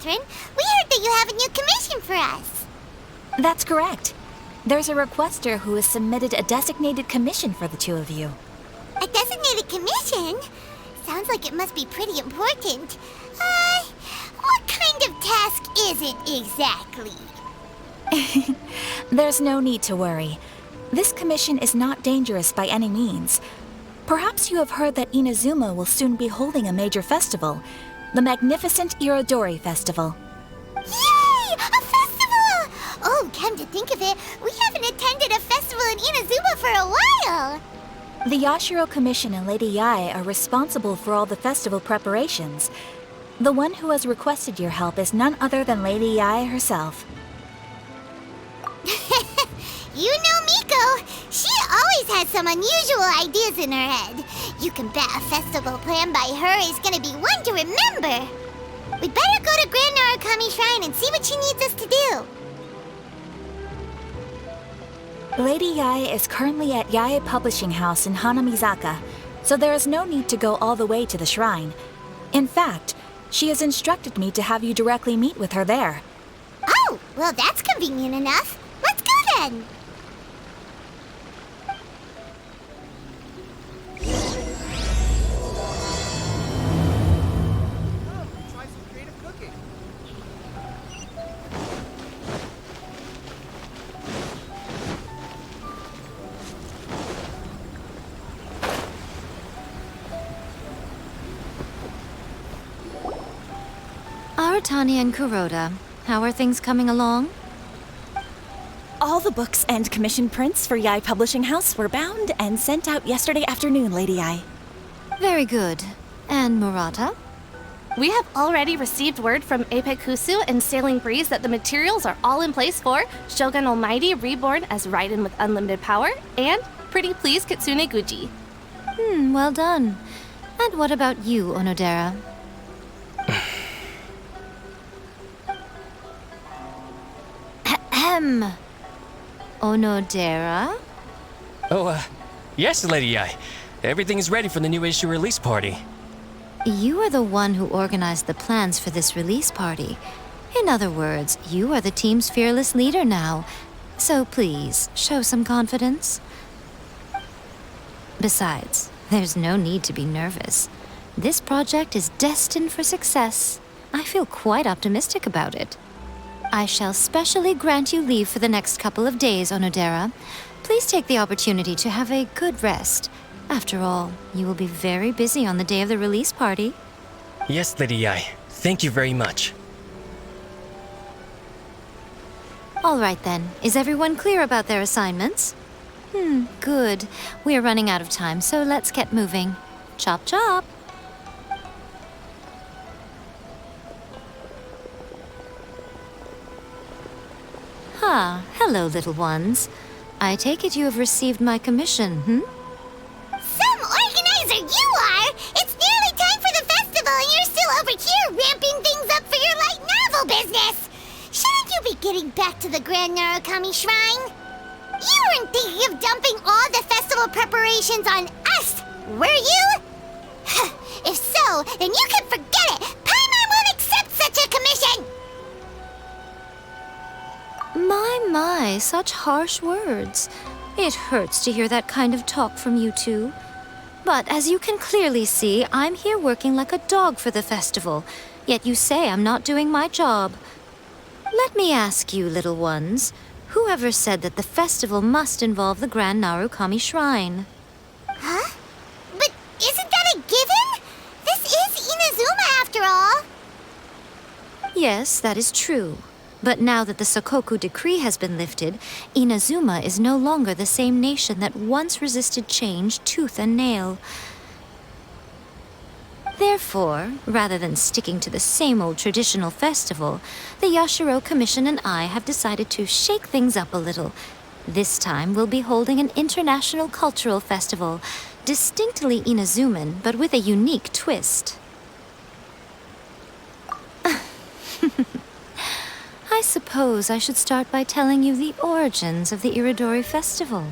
Catherine. We heard that you have a new commission for us. That's correct. There's a requester who has submitted a designated commission for the two of you. A designated commission? Sounds like it must be pretty important. What kind of task is it exactly? There's no need to worry. This commission is not dangerous by any means. Perhaps you have heard that Inazuma will soon be holding a major festival, the magnificent Irodori Festival. Yay! A festival! Oh, come to think of it, we haven't attended a festival in Inazuma for a while. The Yashiro Commission and Lady Yae are responsible for all the festival preparations. The one who has requested your help is none other than Lady Yae herself. You know Miko. She always has some unusual ideas in her head. You can bet a festival planned by her is gonna be one to remember. We'd better go to Grand Narukami Shrine and see what she needs us to do. Lady Yae is currently at Yae Publishing House in Hanamizaka, so there is no need to go all the way to the shrine. In fact, she has instructed me to have you directly meet with her there. Oh, well that's convenient enough. Let's go then. Try some creative cooking. Aratani and Kuroda, how are things coming along? All the books and commission prints for Yae Publishing House were bound and sent out yesterday afternoon, Lady Yae. Very good. And Murata? We have already received word from Apekusu and Sailing Breeze that the materials are all in place for Shogun Almighty Reborn as Raiden with Unlimited Power and Pretty Please Kitsune Guji. Well done. And what about you, Onodera? Ahem. Onodera? Oh, yes, Lady Yae. Everything is ready for the new issue release party. You are the one who organized the plans for this release party. In other words, you are the team's fearless leader now. So please, show some confidence. Besides, there's no need to be nervous. This project is destined for success. I feel quite optimistic about it. I shall specially grant you leave for the next couple of days, Onodera. Please take the opportunity to have a good rest. After all, you will be very busy on the day of the release party. Yes, Lady Yae. Thank you very much. All right then. Is everyone clear about their assignments? Good. We are running out of time, so let's get moving. Chop chop! Hello, little ones. I take it you have received my commission, Some organizer you are! It's nearly time for the festival and you're still over here ramping things up for your light novel business! Shouldn't you be getting back to the Grand Narukami Shrine? You weren't thinking of dumping all the festival preparations on us, were you? If so, then you can forget it! Paimon won't accept such a commission! My, such harsh words. It hurts to hear that kind of talk from you two. But as you can clearly see, I'm here working like a dog for the festival, yet you say I'm not doing my job. Let me ask you, little ones, whoever said that the festival must involve the Grand Narukami Shrine? Huh? But isn't that a given? This is Inazuma after all. Yes, that is true. But now that the Sokoku decree has been lifted, Inazuma is no longer the same nation that once resisted change tooth and nail. Therefore, rather than sticking to the same old traditional festival, the Yashiro Commission and I have decided to shake things up a little. This time we'll be holding an international cultural festival, distinctly Inazuman, but with a unique twist. I suppose I should start by telling you the origins of the Irodori Festival.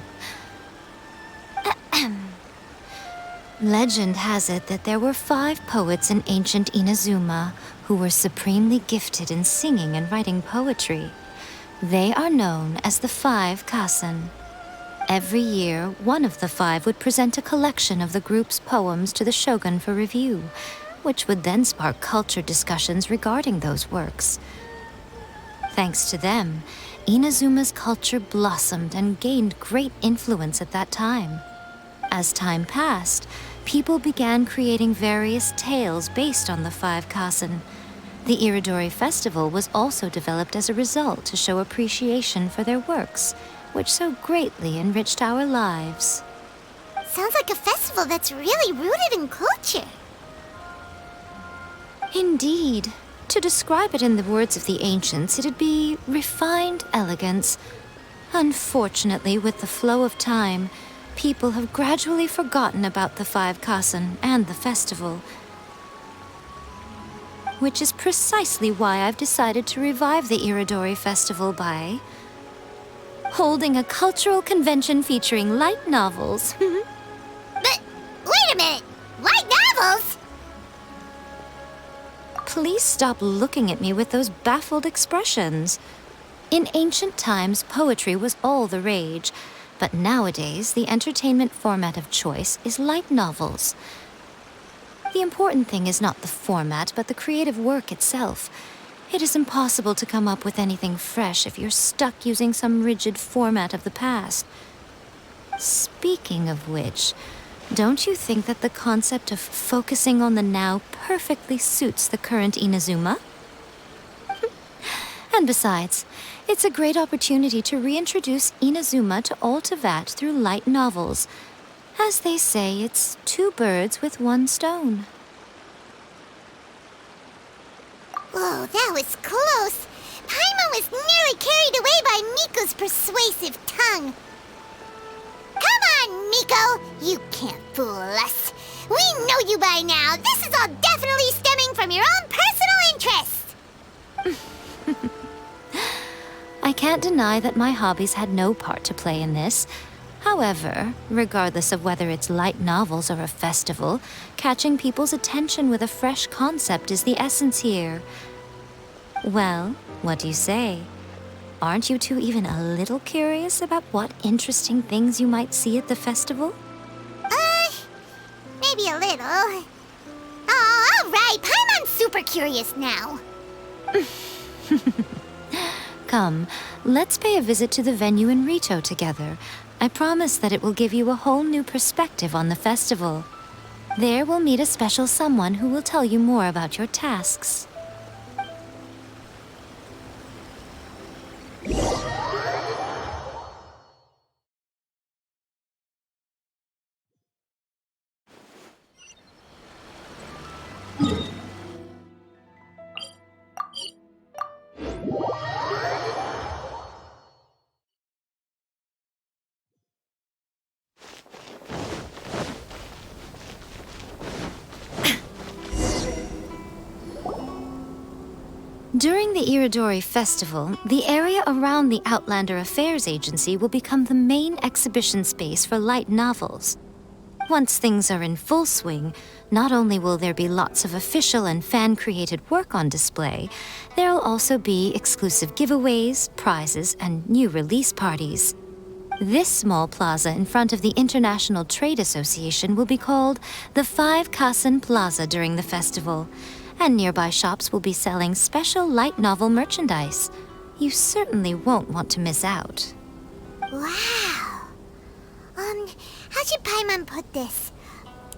Legend has it that there were 5 poets in ancient Inazuma who were supremely gifted in singing and writing poetry. They are known as the 5 Kasen. Every year, one of the 5 would present a collection of the group's poems to the shogun for review, which would then spark culture discussions regarding those works. Thanks to them, Inazuma's culture blossomed and gained great influence at that time. As time passed, people began creating various tales based on the 5 Kasen. The Iridori Festival was also developed as a result to show appreciation for their works, which so greatly enriched our lives. Sounds like a festival that's really rooted in culture. Indeed. To describe it in the words of the ancients, it'd be refined elegance. Unfortunately, with the flow of time, people have gradually forgotten about the 5 Kasen and the festival. Which is precisely why I've decided to revive the Iridori Festival by holding a cultural convention featuring light novels. But wait a minute! Light novels? Please stop looking at me with those baffled expressions. In ancient times, poetry was all the rage, but nowadays, the entertainment format of choice is light novels. The important thing is not the format, but the creative work itself. It is impossible to come up with anything fresh if you're stuck using some rigid format of the past. Speaking of which, don't you think that the concept of focusing on the now perfectly suits the current Inazuma? And besides, it's a great opportunity to reintroduce Inazuma to Ultivat through light novels. As they say, it's 2 birds with 1 stone. Whoa, that was close. Paimon was nearly carried away by Miko's persuasive tongue. Come on, Miko! You can't fool us. We know you by now. This is all definitely stemming from your own personal interest. I can't deny that my hobbies had no part to play in this. However, regardless of whether it's light novels or a festival, catching people's attention with a fresh concept is the essence here. Well, what do you say? Aren't you two even a little curious about what interesting things you might see at the festival? Maybe a little. Oh, all right. Paimon's super curious now. Come, let's pay a visit to the venue in Rito together. I promise that it will give you a whole new perspective on the festival. There we'll meet a special someone who will tell you more about your tasks. During the Iridori Festival, the area around the Outlander Affairs Agency will become the main exhibition space for light novels. Once things are in full swing, not only will there be lots of official and fan-created work on display, there'll also be exclusive giveaways, prizes, and new release parties. This small plaza in front of the International Trade Association will be called the 5 Kasen Plaza during the festival, and nearby shops will be selling special light novel merchandise. You certainly won't want to miss out. Wow. How should Paimon put this?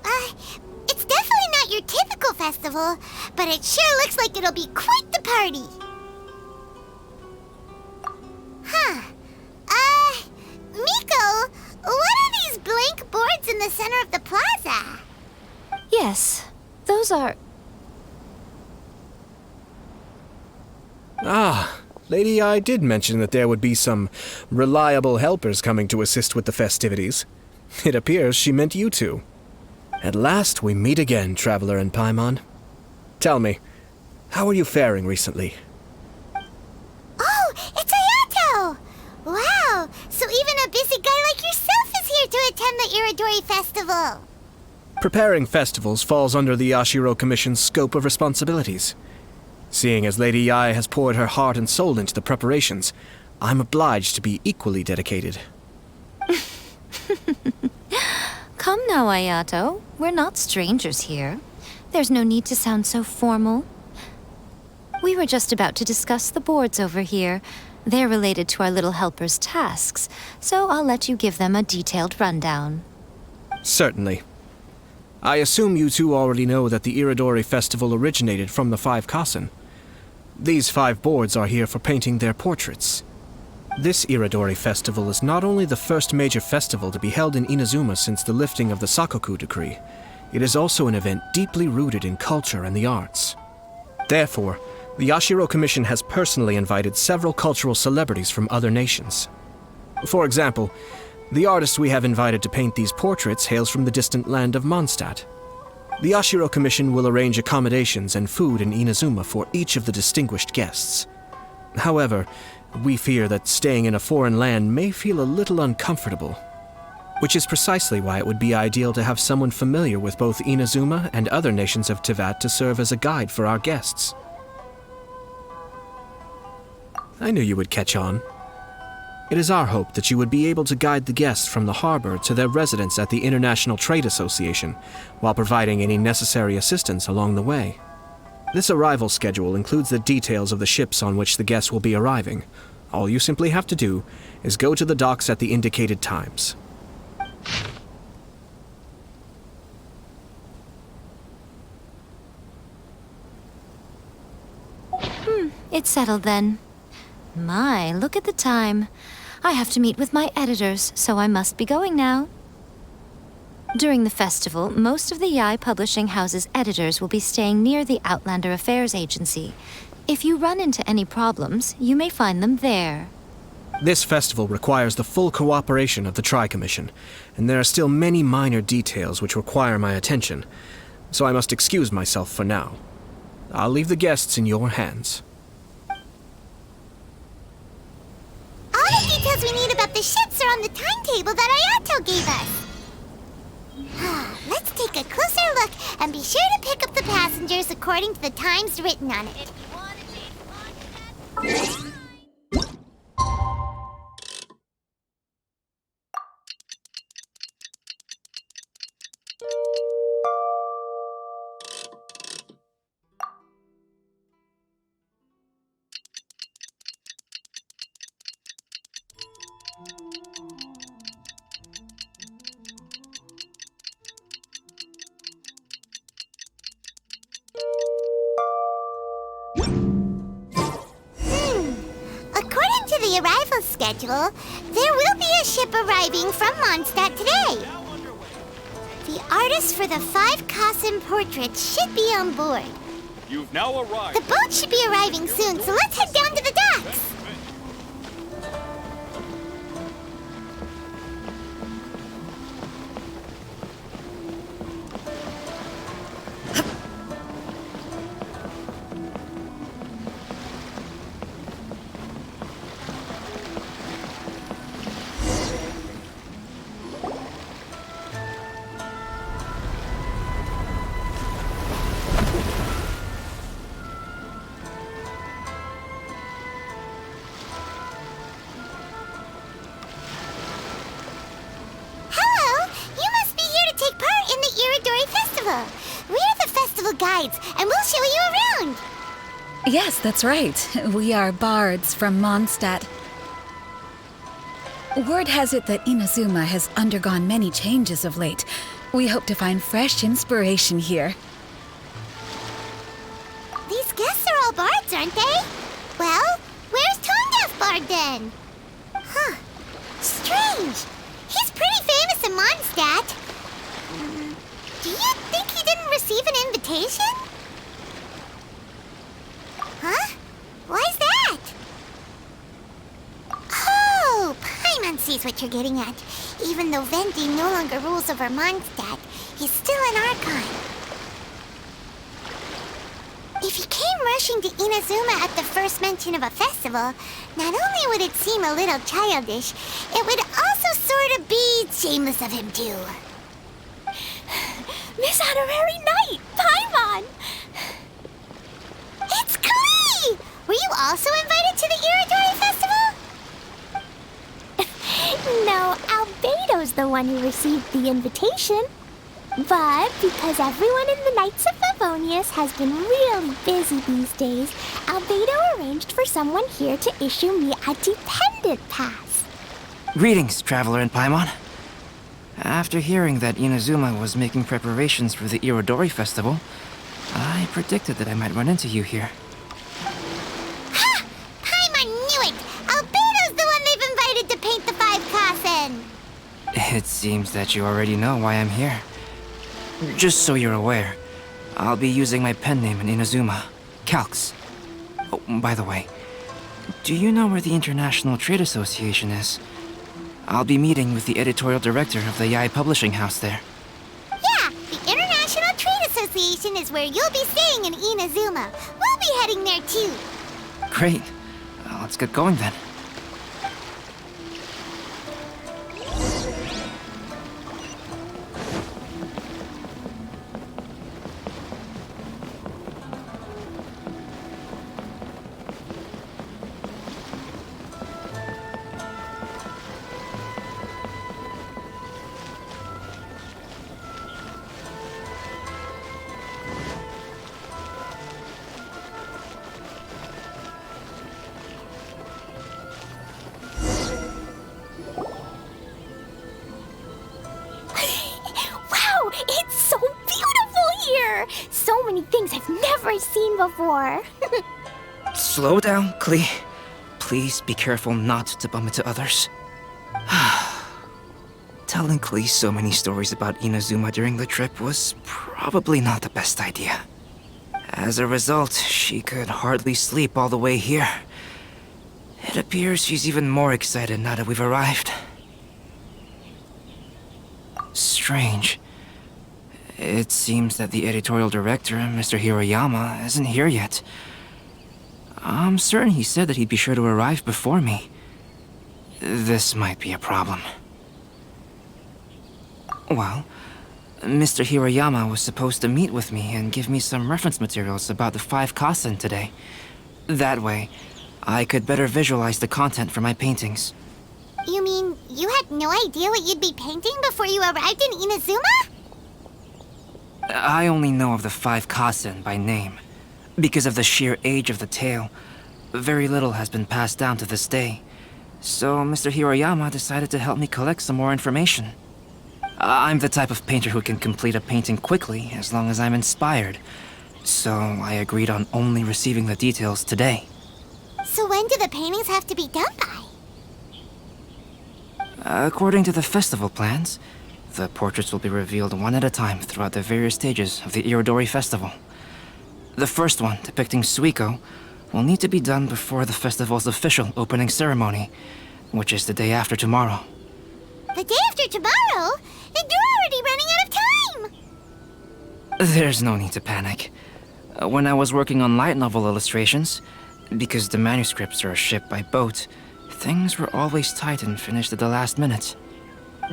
It's definitely not your typical festival, but it sure looks like it'll be quite the party. Huh. Miko, what are these blank boards in the center of the plaza? Yes, those are... Ah, Lady I did mention that there would be some reliable helpers coming to assist with the festivities. It appears she meant you two. At last we meet again, Traveler and Paimon. Tell me, how are you faring recently? Oh, it's Ayato! Wow, so even a busy guy like yourself is here to attend the Iridori Festival. Preparing festivals falls under the Yashiro Commission's scope of responsibilities. Seeing as Lady Yae has poured her heart and soul into the preparations, I'm obliged to be equally dedicated. Come now, Ayato. We're not strangers here. There's no need to sound so formal. We were just about to discuss the boards over here. They're related to our little helper's tasks, so I'll let you give them a detailed rundown. Certainly. I assume you two already know that the Iridori Festival originated from the 5 Kasen. These 5 boards are here for painting their portraits. This Iridori Festival is not only the first major festival to be held in Inazuma since the lifting of the Sakoku decree, it is also an event deeply rooted in culture and the arts. Therefore, the Yashiro Commission has personally invited several cultural celebrities from other nations. For example, the artist we have invited to paint these portraits hails from the distant land of Mondstadt. The Yashiro Commission will arrange accommodations and food in Inazuma for each of the distinguished guests. However, we fear that staying in a foreign land may feel a little uncomfortable, which is precisely why it would be ideal to have someone familiar with both Inazuma and other nations of Teyvat to serve as a guide for our guests. I knew you would catch on. It is our hope that you would be able to guide the guests from the harbor to their residence at the International Trade Association, while providing any necessary assistance along the way. This arrival schedule includes the details of the ships on which the guests will be arriving. All you simply have to do is go to the docks at the indicated times. It's settled then. My, look at the time. I have to meet with my editors, so I must be going now. During the festival, most of the Yae Publishing House's editors will be staying near the Outlander Affairs Agency. If you run into any problems, you may find them there. This festival requires the full cooperation of the Tri-Commission, and there are still many minor details which require my attention, so I must excuse myself for now. I'll leave the guests in your hands. All the details we need about the ships are on the timetable that Ayato gave us. Let's take a closer look and be sure to pick up the passengers according to the times written on it. According to the arrival schedule, there will be a ship arriving from Mondstadt today. The artist for the 5 Kasen portraits should be on board. You've now arrived. The boat should be arriving soon, so let's head down to the docks. We're the festival guides, and we'll show you around. Yes, that's right. We are bards from Mondstadt. Word has it that Inazuma has undergone many changes of late. We hope to find fresh inspiration here. These guests are all bards, aren't they? Well, where's Tone-Deaf Bard then? Huh. Strange. He's pretty famous in Mondstadt. Do you think he didn't receive an invitation? Huh? Why's that? Oh, Paimon sees what you're getting at. Even though Venti no longer rules over Mondstadt, he's still an Archon. If he came rushing to Inazuma at the first mention of a festival, not only would it seem a little childish, it would also sort of be shameless of him too. honorary knight, Paimon! It's Klee! Were you also invited to the Iridori Festival? No, Albedo's the one who received the invitation. But because everyone in the Knights of Favonius has been really busy these days, Albedo arranged for someone here to issue me a dependent pass. Greetings, Traveler and Paimon. After hearing that Inazuma was making preparations for the Irodori Festival, I predicted that I might run into you here. Ha! Paimon knew it! Albedo's the one they've invited to paint the 5 Kasen! It seems that you already know why I'm here. Just so you're aware, I'll be using my pen name in Inazuma, Calx. Oh, by the way, do you know where the International Trade Association is? I'll be meeting with the editorial director of the Yae Publishing House there. Yeah, the International Trade Association is where you'll be staying in Inazuma. We'll be heading there too. Great. Let's get going then. Wow, it's so beautiful here! So many things I've never seen before. Slow down, Klee. Please be careful not to bump into others. Telling Klee so many stories about Inazuma during the trip was probably not the best idea. As a result, she could hardly sleep all the way here. It appears she's even more excited now that we've arrived. Strange. It seems that the editorial director, Mr. Hiroyama, isn't here yet. I'm certain he said that he'd be sure to arrive before me. This might be a problem. Well, Mr. Hiroyama was supposed to meet with me and give me some reference materials about the 5 Kasen today. That way, I could better visualize the content for my paintings. You mean you had no idea what you'd be painting before you arrived in Inazuma? I only know of the 5 Kasen by name. Because of the sheer age of the tale, very little has been passed down to this day. So Mr. Hiroyama decided to help me collect some more information. I'm the type of painter who can complete a painting quickly as long as I'm inspired. So I agreed on only receiving the details today. So when do the paintings have to be done by? According to the festival plans, the portraits will be revealed one at a time throughout the various stages of the Irodori Festival. The first one, depicting Suikou, will need to be done before the festival's official opening ceremony, which is the day after tomorrow. The day after tomorrow? Then you're already running out of time! There's no need to panic. When I was working on light novel illustrations, because the manuscripts are shipped by boat, things were always tight and finished at the last minute.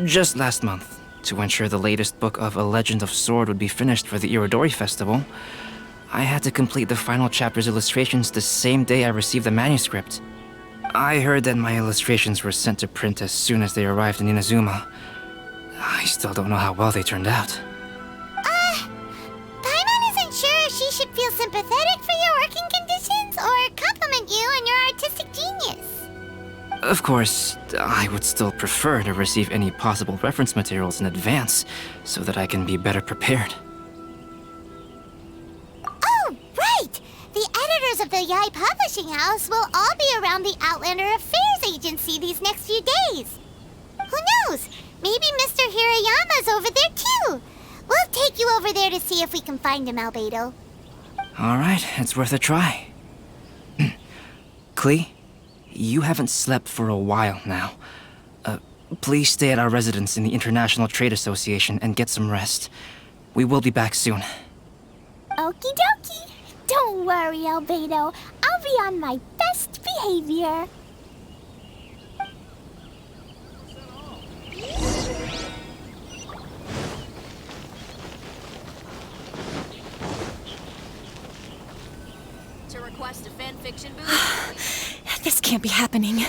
Just last month, to ensure the latest book of A Legend of Sword would be finished for the Irodori Festival, I had to complete the final chapter's illustrations the same day I received the manuscript. I heard that my illustrations were sent to print as soon as they arrived in Inazuma. I still don't know how well they turned out. Paimon isn't sure if she should feel sympathetic for your working conditions or compliment you on your artistic genius. Of course, I would still prefer to receive any possible reference materials in advance, so that I can be better prepared. Oh, right! The editors of the Yae Publishing House will all be around the Outlander Affairs Agency these next few days. Who knows? Maybe Mr. Hiroyama's over there too. We'll take you over there to see if we can find him, Albedo. Alright, it's worth a try. Klee, you haven't slept for a while now. Please stay at our residence in the International Trade Association and get some rest. We will be back soon. Okie dokie. Don't worry, Albedo. I'll be on my best behavior. watched a fanfiction booth? This can't be happening.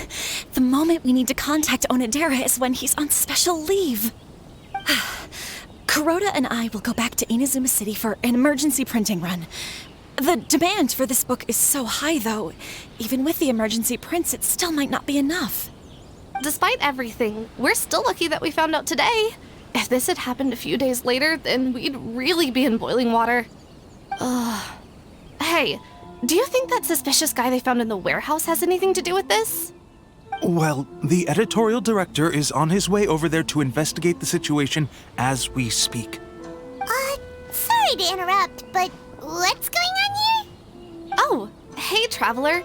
The moment we need to contact Onodera is when he's on special leave. Kuroda and I will go back to Inazuma City for an emergency printing run. The demand for this book is so high, though. Even with the emergency prints, it still might not be enough. Despite everything, we're still lucky that we found out today. If this had happened a few days later, then we'd really be in boiling water. Hey, do you think that suspicious guy they found in the warehouse has anything to do with this? Well, the editorial director is on his way over there to investigate the situation as we speak. Sorry to interrupt, but what's going on here? Oh, hey, Traveler.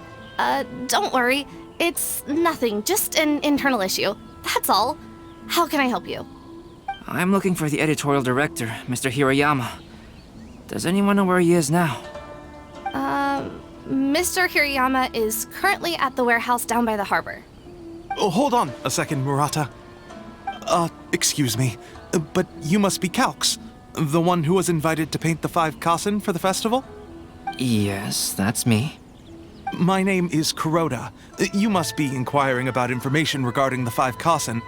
Don't worry. It's nothing, just an internal issue. That's all. How can I help you? I'm looking for the editorial director, Mr. Hirayama. Does anyone know where he is now? Mr. Hirayama is currently at the warehouse down by the harbor. Oh, hold on a second, Murata. Excuse me, but you must be Calx, the one who was invited to paint the 5 kasen for the festival? Yes, that's me. My name is Kuroda. You must be inquiring about information regarding the 5 kasen.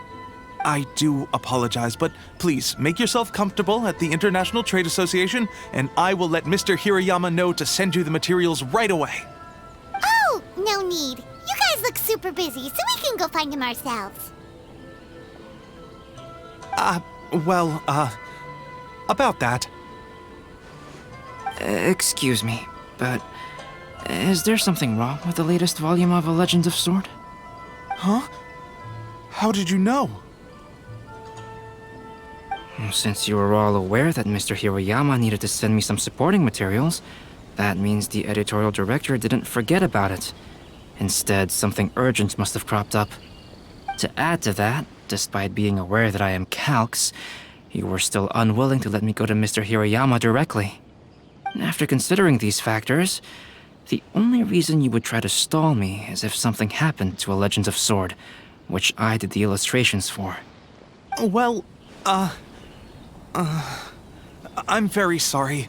I do apologize, but please make yourself comfortable at the International Trade Association, and I will let Mr. Hirayama know to send you the materials right away. Oh, no need. You guys look super busy, so we can go find him ourselves. About that. Excuse me, but is there something wrong with the latest volume of A Legend of Sword? Huh? How did you know? Since you were all aware that Mr. Hirayama needed to send me some supporting materials, that means the editorial director didn't forget about it. Instead, something urgent must have cropped up. To add to that, despite being aware that I am Calx, you were still unwilling to let me go to Mr. Hirayama directly. After considering these factors, the only reason you would try to stall me is if something happened to A Legend of Sword, which I did the illustrations for. Well, I'm very sorry.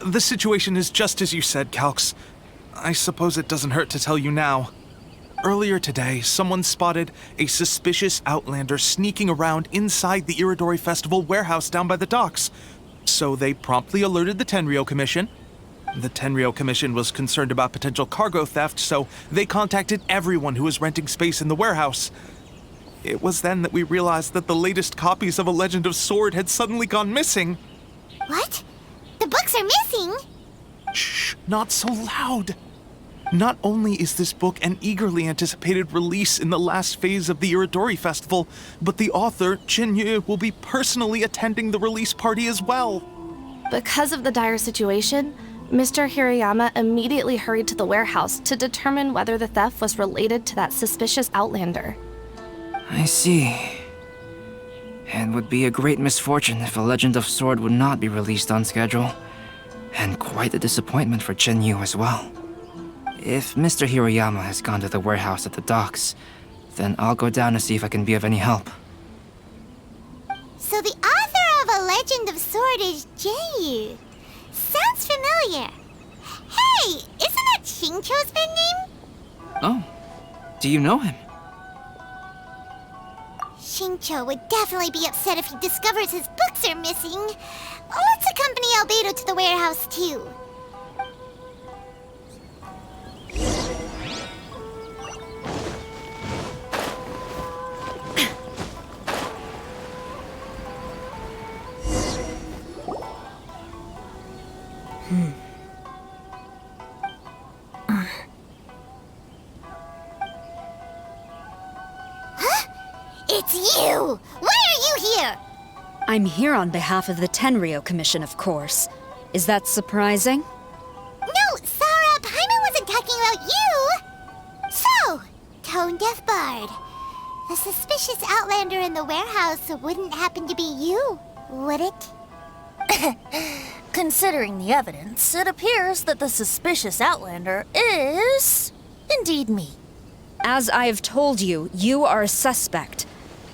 The situation is just as you said, Calx. I suppose it doesn't hurt to tell you now. Earlier today, someone spotted a suspicious outlander sneaking around inside the Iridori Festival warehouse down by the docks. So they promptly alerted the Tenryou Commission. The Tenryou Commission was concerned about potential cargo theft, so they contacted everyone who was renting space in the warehouse. It was then that we realized that the latest copies of A Legend of Sword had suddenly gone missing. What? The books are missing? Shh, not so loud. Not only is this book an eagerly anticipated release in the last phase of the Iridori Festival, but the author, Jinyu, will be personally attending the release party as well. Because of the dire situation, Mr. Hirayama immediately hurried to the warehouse to determine whether the theft was related to that suspicious outlander. I see. It would be a great misfortune if A Legend of Sword would not be released on schedule. And quite a disappointment for Jinyu as well. If Mr. Hirayama has gone to the warehouse at the docks, then I'll go down to see if I can be of any help. So the author of A Legend of Sword is Jinyu. Sounds familiar. Hey, isn't that Xingqiu's pen name? Oh, do you know him? Xingqiu would definitely be upset if he discovers his books are missing. Let's accompany Albedo to the warehouse, too. It's you! Why are you here? I'm here on behalf of the Tenryou Commission, of course. Is that surprising? No, Sarah, Paimon wasn't talking about you! So, Tone-Deaf Bard. The suspicious outlander in the warehouse wouldn't happen to be you, would it? Considering the evidence, it appears that the suspicious outlander is indeed me. As I have told you, you are a suspect.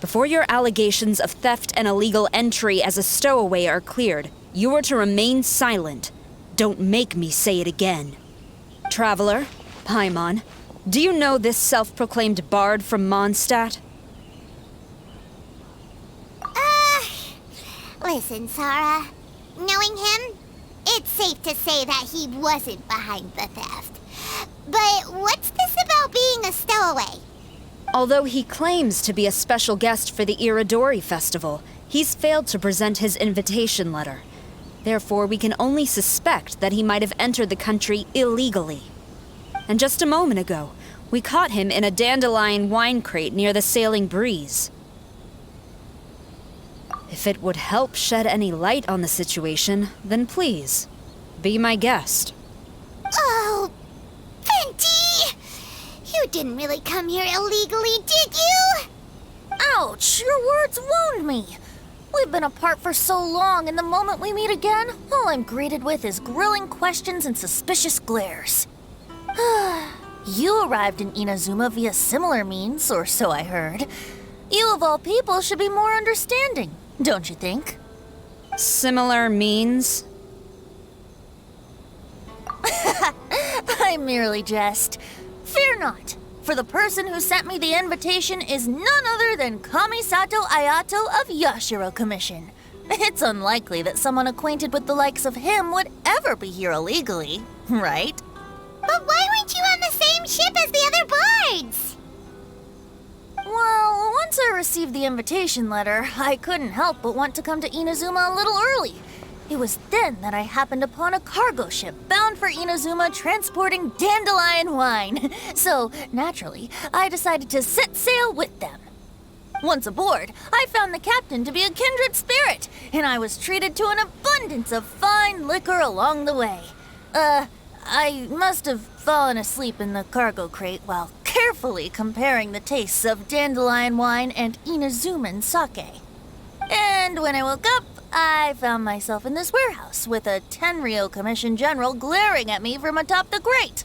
Before your allegations of theft and illegal entry as a stowaway are cleared, you are to remain silent. Don't make me say it again. Traveler, Paimon, do you know this self-proclaimed bard from Mondstadt? Listen, Sarah. Knowing him, it's safe to say that he wasn't behind the theft. But what's this about being a stowaway? Although he claims to be a special guest for the Iridori Festival, he's failed to present his invitation letter. Therefore, we can only suspect that he might have entered the country illegally. And just a moment ago, we caught him in a dandelion wine crate near the Sailing Breeze. If it would help shed any light on the situation, then please, be my guest. Oh, Venti! You didn't really come here illegally, did you? Ouch, your words wound me. We've been apart for so long, and the moment we meet again, all I'm greeted with is grilling questions and suspicious glares. You arrived in Inazuma via similar means, or so I heard. You of all people should be more understanding, don't you think? Similar means? I merely jest. Fear not, for the person who sent me the invitation is none other than Kamisato Ayato of Yashiro Commission. It's unlikely that someone acquainted with the likes of him would ever be here illegally, right? But why weren't you on the same ship as the other bards? Well, once I received the invitation letter, I couldn't help but want to come to Inazuma a little early. It was then that I happened upon a cargo ship bound for Inazuma transporting dandelion wine. So, naturally, I decided to set sail with them. Once aboard, I found the captain to be a kindred spirit, and I was treated to an abundance of fine liquor along the way. I must have fallen asleep in the cargo crate while carefully comparing the tastes of dandelion wine and Inazuman sake. And when I woke up, I found myself in this warehouse with a Tenryou Commission general glaring at me from atop the grate.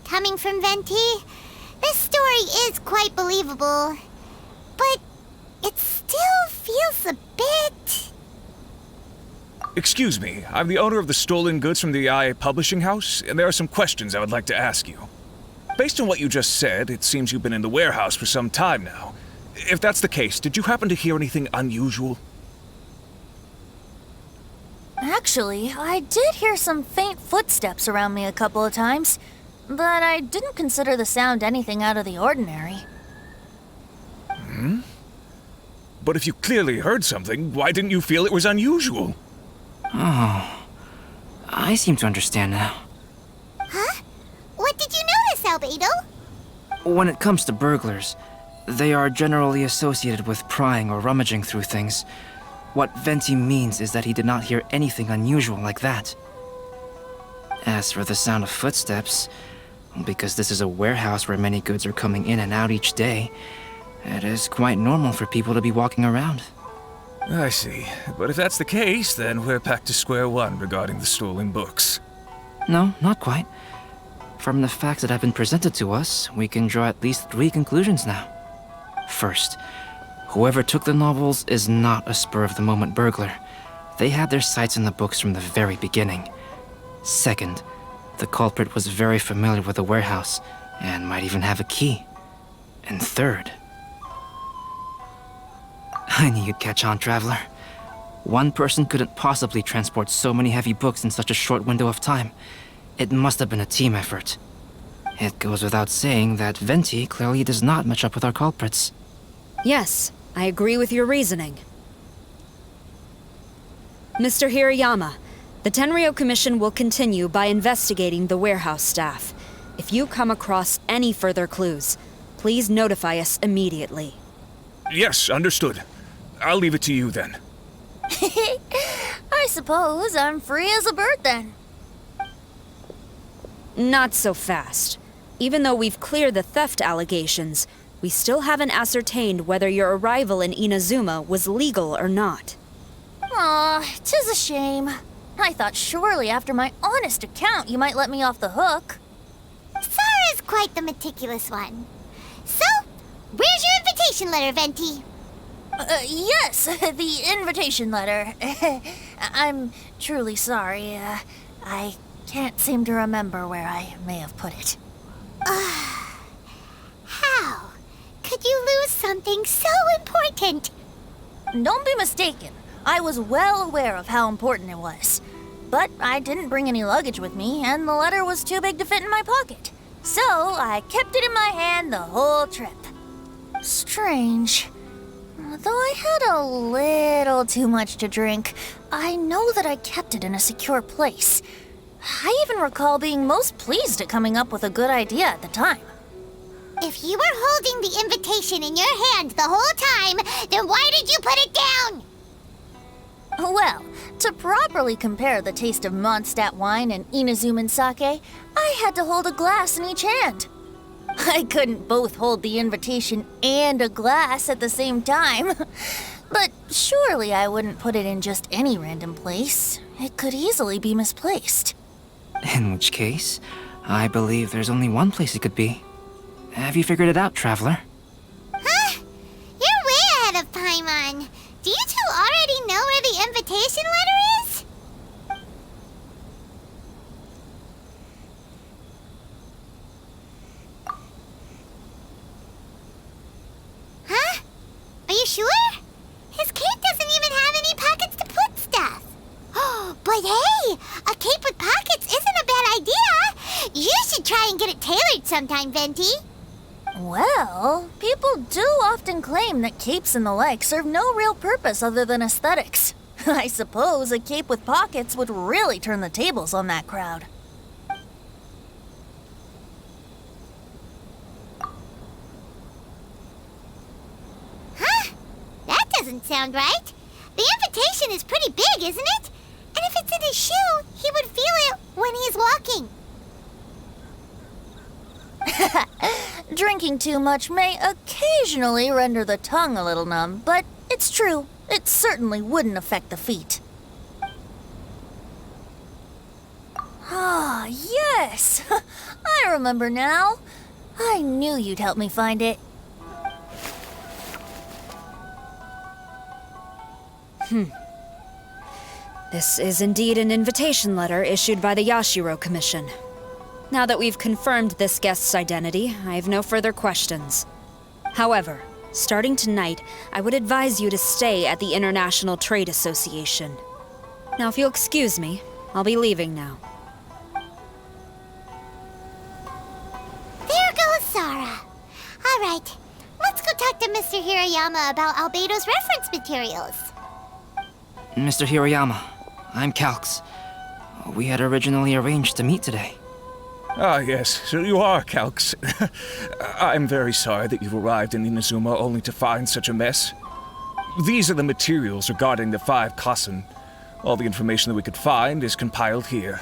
Coming from Venti, this story is quite believable. But it still feels a bit... Excuse me, I'm the owner of the stolen goods from the IA Publishing House, and there are some questions I would like to ask you. Based on what you just said, it seems you've been in the warehouse for some time now. If that's the case, did you happen to hear anything unusual? Actually, I did hear some faint footsteps around me a couple of times, but I didn't consider the sound anything out of the ordinary. But if you clearly heard something, why didn't you feel it was unusual? Oh, I seem to understand now. Huh? What did you notice, Albedo? When it comes to burglars, they are generally associated with prying or rummaging through things. What Venti means is that he did not hear anything unusual like that. As for the sound of footsteps, because this is a warehouse where many goods are coming in and out each day, it is quite normal for people to be walking around. I see. But if that's the case, then we're back to square one regarding the stolen books. No, not quite. From the facts that have been presented to us, we can draw at least 3 conclusions now. First, whoever took the novels is not a spur-of-the-moment burglar. They had their sights on the books from the very beginning. Second, the culprit was very familiar with the warehouse, and might even have a key. And third... I knew you'd catch on, Traveler. One person couldn't possibly transport so many heavy books in such a short window of time. It must have been a team effort. It goes without saying that Venti clearly does not match up with our culprits. Yes, I agree with your reasoning. Mr. Hirayama, the Tenryou Commission will continue by investigating the warehouse staff. If you come across any further clues, please notify us immediately. Yes, understood. I'll leave it to you then. I suppose I'm free as a bird then. Not so fast. Even though we've cleared the theft allegations, we still haven't ascertained whether your arrival in Inazuma was legal or not. Aw, 'tis a shame. I thought surely after my honest account you might let me off the hook. Sarah's quite the meticulous one. So, where's your invitation letter, Venti? Yes, the invitation letter. I'm truly sorry. I can't seem to remember where I may have put it. How could you lose something so important? Don't be mistaken. I was well aware of how important it was. But I didn't bring any luggage with me, and the letter was too big to fit in my pocket. So I kept it in my hand the whole trip. Strange. Though I had a little too much to drink, I know that I kept it in a secure place. I even recall being most pleased at coming up with a good idea at the time. If you were holding the invitation in your hand the whole time, then why did you put it down? Well, to properly compare the taste of Mondstadt wine and Inazuman sake, I had to hold a glass in each hand. I couldn't both hold the invitation and a glass at the same time. But surely I wouldn't put it in just any random place. It could easily be misplaced. In which case, I believe there's only one place it could be. Have you figured it out, Traveler? Huh? You're way ahead of Paimon. Do you two already know where the invitation letter is? Huh? Are you sure? His cape doesn't even have any pockets to put stuff. But hey, a cape with pockets isn't a bad idea. You should try and get it tailored sometime, Venti. Well, people do often claim that capes and the like serve no real purpose other than aesthetics. I suppose a cape with pockets would really turn the tables on that crowd. Huh? That doesn't sound right. The invitation is pretty big, isn't it? And if it's in his shoe, he would feel it when he's walking. Drinking too much may occasionally render the tongue a little numb, but it's true. It certainly wouldn't affect the feet. Ah, yes! I remember now. I knew you'd help me find it. This is indeed an invitation letter issued by the Yashiro Commission. Now that we've confirmed this guest's identity, I have no further questions. However, starting tonight, I would advise you to stay at the International Trade Association. Now, if you'll excuse me, I'll be leaving now. There goes Sara. All right, let's go talk to Mr. Hirayama about Albedo's reference materials. Mr. Hirayama, I'm Calx. We had originally arranged to meet today. Ah, yes, so you are Calx. I'm very sorry that you've arrived in Inazuma only to find such a mess. These are the materials regarding the 5 Kassen. All the information that we could find is compiled here.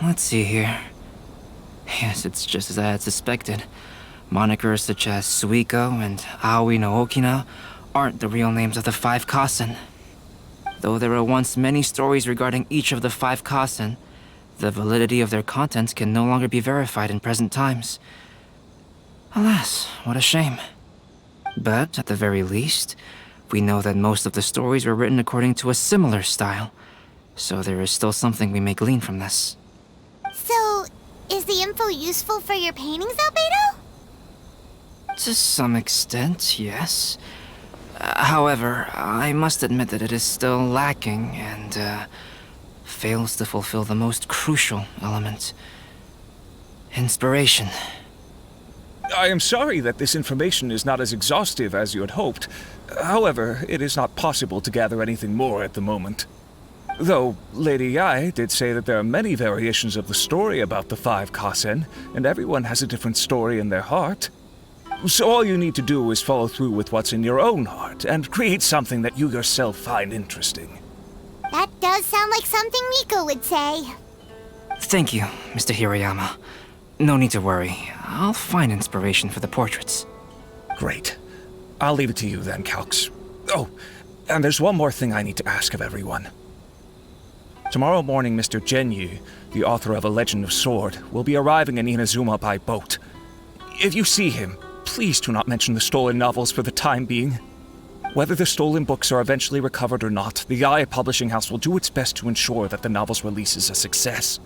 Let's see here. Yes, it's just as I had suspected. Monikers such as Suikou and Aoi no Okina aren't the real names of the 5 Kassen. Though there were once many stories regarding each of the 5 Kassen, the validity of their contents can no longer be verified in present times. Alas, what a shame. But at the very least, we know that most of the stories were written according to a similar style, so there is still something we may glean from this. So, is the info useful for your paintings, Albedo? To some extent, yes. However, I must admit that it is still lacking and fails to fulfill the most crucial element. Inspiration. I am sorry that this information is not as exhaustive as you had hoped. However, it is not possible to gather anything more at the moment. Though, Lady Yae did say that there are many variations of the story about the 5 Kassen, and everyone has a different story in their heart. So all you need to do is follow through with what's in your own heart, and create something that you yourself find interesting. That does sound like something Miko would say. Thank you, Mr. Hirayama. No need to worry. I'll find inspiration for the portraits. Great. I'll leave it to you then, Calx. Oh, and there's one more thing I need to ask of everyone. Tomorrow morning, Mr. Genyu, the author of A Legend of Sword, will be arriving in Inazuma by boat. If you see him, please do not mention the stolen novels for the time being. Whether the stolen books are eventually recovered or not, the Yae Publishing House will do its best to ensure that the novel's release is a success.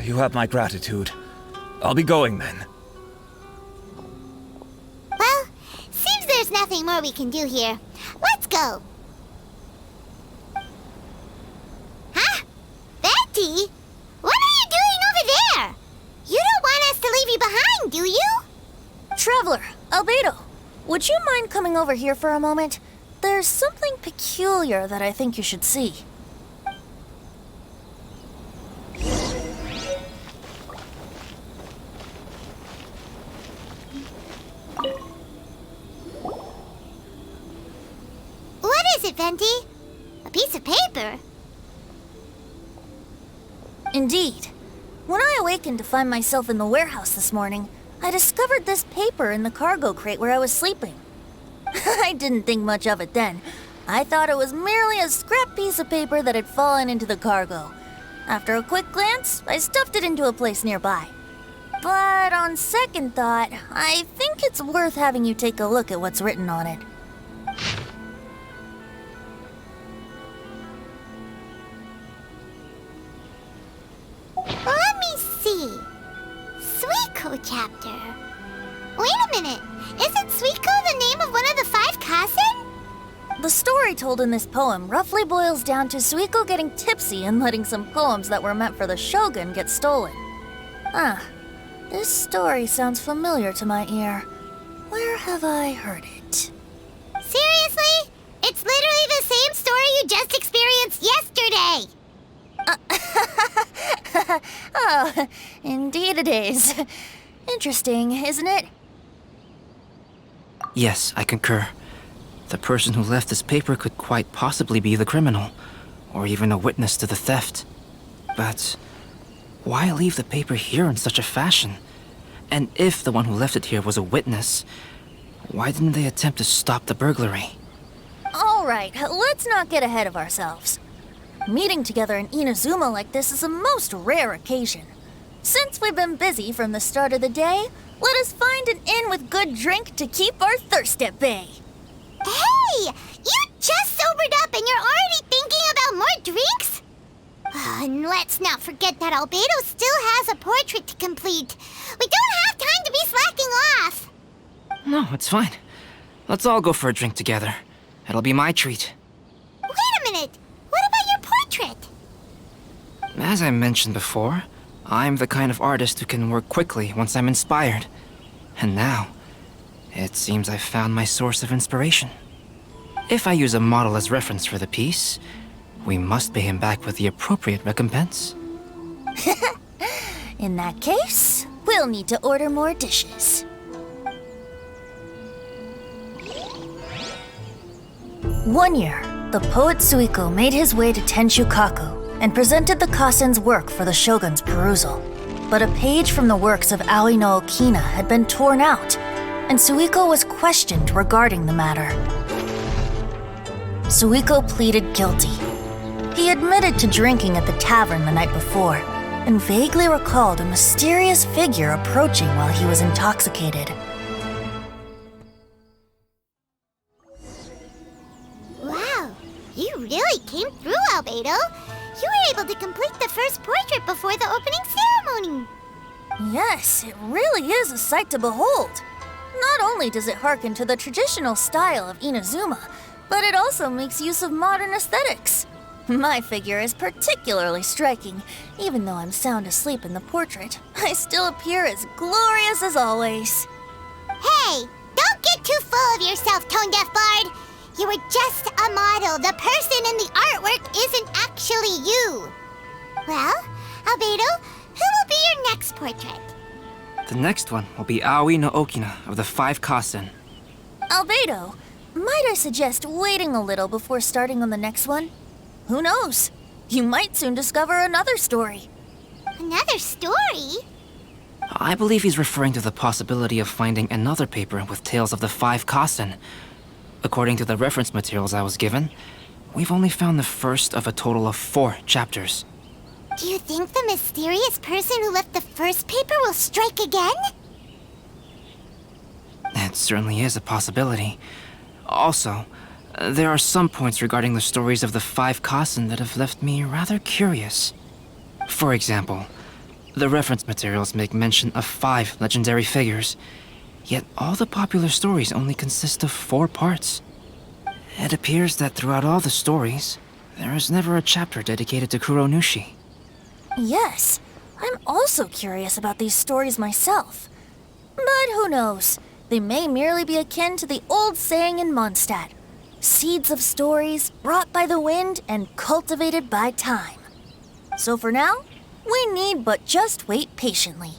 You have my gratitude. I'll be going then. Well, seems there's nothing more we can do here. Let's go. Huh? Betty? What are you doing over there? You don't want us to leave you behind, do you? Traveler, Albedo, would you mind coming over here for a moment? There's something peculiar that I think you should see. What is it, Venti? A piece of paper? Indeed. When I awakened to find myself in the warehouse this morning, I discovered this paper in the cargo crate where I was sleeping. I didn't think much of it then. I thought it was merely a scrap piece of paper that had fallen into the cargo. After a quick glance, I stuffed it into a place nearby. But on second thought, I think it's worth having you take a look at what's written on it. Let me see. Suikou chapter. Wait a minute. Isn't Suikou the name of one of the 5 Kasen? The story told in this poem roughly boils down to Suikou getting tipsy and letting some poems that were meant for the shogun get stolen. This story sounds familiar to my ear. Where have I heard it? Seriously? It's literally the same story you just experienced yesterday. Oh, indeed it is. Interesting, isn't it? Yes, I concur. The person who left this paper could quite possibly be the criminal, or even a witness to the theft. But why leave the paper here in such a fashion? And if the one who left it here was a witness, why didn't they attempt to stop the burglary? All right, let's not get ahead of ourselves. Meeting together in Inazuma like this is a most rare occasion. Since we've been busy from the start of the day, let us find an inn with good drink to keep our thirst at bay. Hey! You just sobered up and you're already thinking about more drinks? And let's not forget that Albedo still has a portrait to complete. We don't have time to be slacking off. No, it's fine. Let's all go for a drink together. It'll be my treat. Wait a minute. What about your portrait? As I mentioned before, I'm the kind of artist who can work quickly once I'm inspired. And now, it seems I've found my source of inspiration. If I use a model as reference for the piece, we must pay him back with the appropriate recompense. In that case, we'll need to order more dishes. One year, the poet Suikou made his way to Tenshukaku and presented the Kasen's work for the shogun's perusal. But a page from the works of Aoi no Okina had been torn out, and Suikou was questioned regarding the matter. Suikou pleaded guilty. He admitted to drinking at the tavern the night before, and vaguely recalled a mysterious figure approaching while he was intoxicated. Wow, you really came through, Albedo. You were able to complete the first portrait before the opening ceremony. Yes, it really is a sight to behold. Not only does it harken to the traditional style of Inazuma, but it also makes use of modern aesthetics. My figure is particularly striking. Even though I'm sound asleep in the portrait, I still appear as glorious as always. Hey, don't get too full of yourself, Tone-Deaf Bard. You were just a model. The person in the artwork isn't actually you. Well, Albedo, who will be your next portrait? The next one will be Aoi no Okina of the 5 Kasen. Albedo, might I suggest waiting a little before starting on the next one? Who knows? You might soon discover another story. Another story? I believe he's referring to the possibility of finding another paper with tales of the 5 Kasen. According to the reference materials I was given, we've only found the first of a total of 4 chapters. Do you think the mysterious person who left the first paper will strike again? It certainly is a possibility. Also, there are some points regarding the stories of the 5 Kasen that have left me rather curious. For example, the reference materials make mention of 5 legendary figures, yet all the popular stories only consist of 4 parts. It appears that throughout all the stories, there is never a chapter dedicated to Kuronushi. Yes, I'm also curious about these stories myself. But who knows? They may merely be akin to the old saying in Mondstadt. Seeds of stories brought by the wind and cultivated by time. So for now, we need but just wait patiently.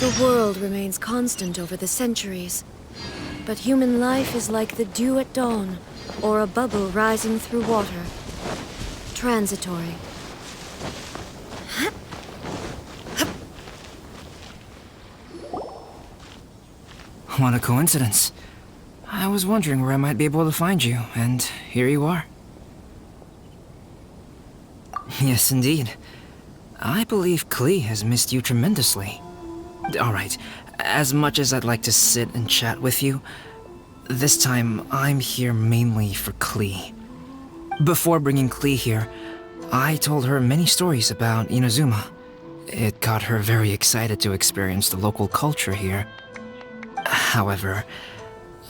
The world remains constant over the centuries, but human life is like the dew at dawn, or a bubble rising through water. Transitory. What a coincidence. I was wondering where I might be able to find you, and here you are. Yes, indeed. I believe Klee has missed you tremendously. Alright, as much as I'd like to sit and chat with you, this time I'm here mainly for Klee. Before bringing Klee here, I told her many stories about Inazuma. It got her very excited to experience the local culture here. However,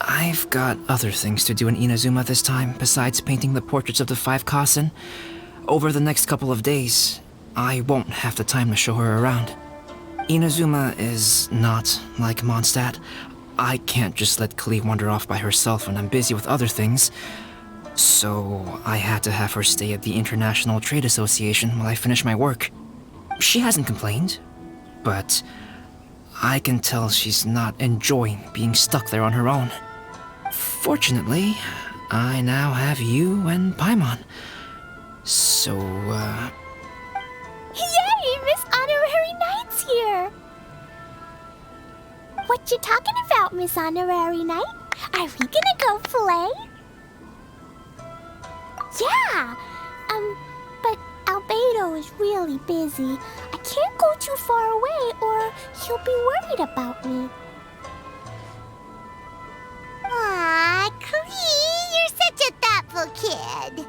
I've got other things to do in Inazuma this time besides painting the portraits of the 5 Kasen. Over the next couple of days, I won't have the time to show her around. Inazuma is not like Mondstadt. I can't just let Klee wander off by herself when I'm busy with other things. So I had to have her stay at the International Trade Association while I finish my work. She hasn't complained, but I can tell she's not enjoying being stuck there on her own. Fortunately, I now have you and Paimon. So, Yay! Miss Honorary Knight's here! What you talking about, Miss Honorary Knight? Are we gonna go play? Yeah! But Albedo is really busy. I can't go too far away or he'll be worried about me. Aw, Klee, you're such a thoughtful kid.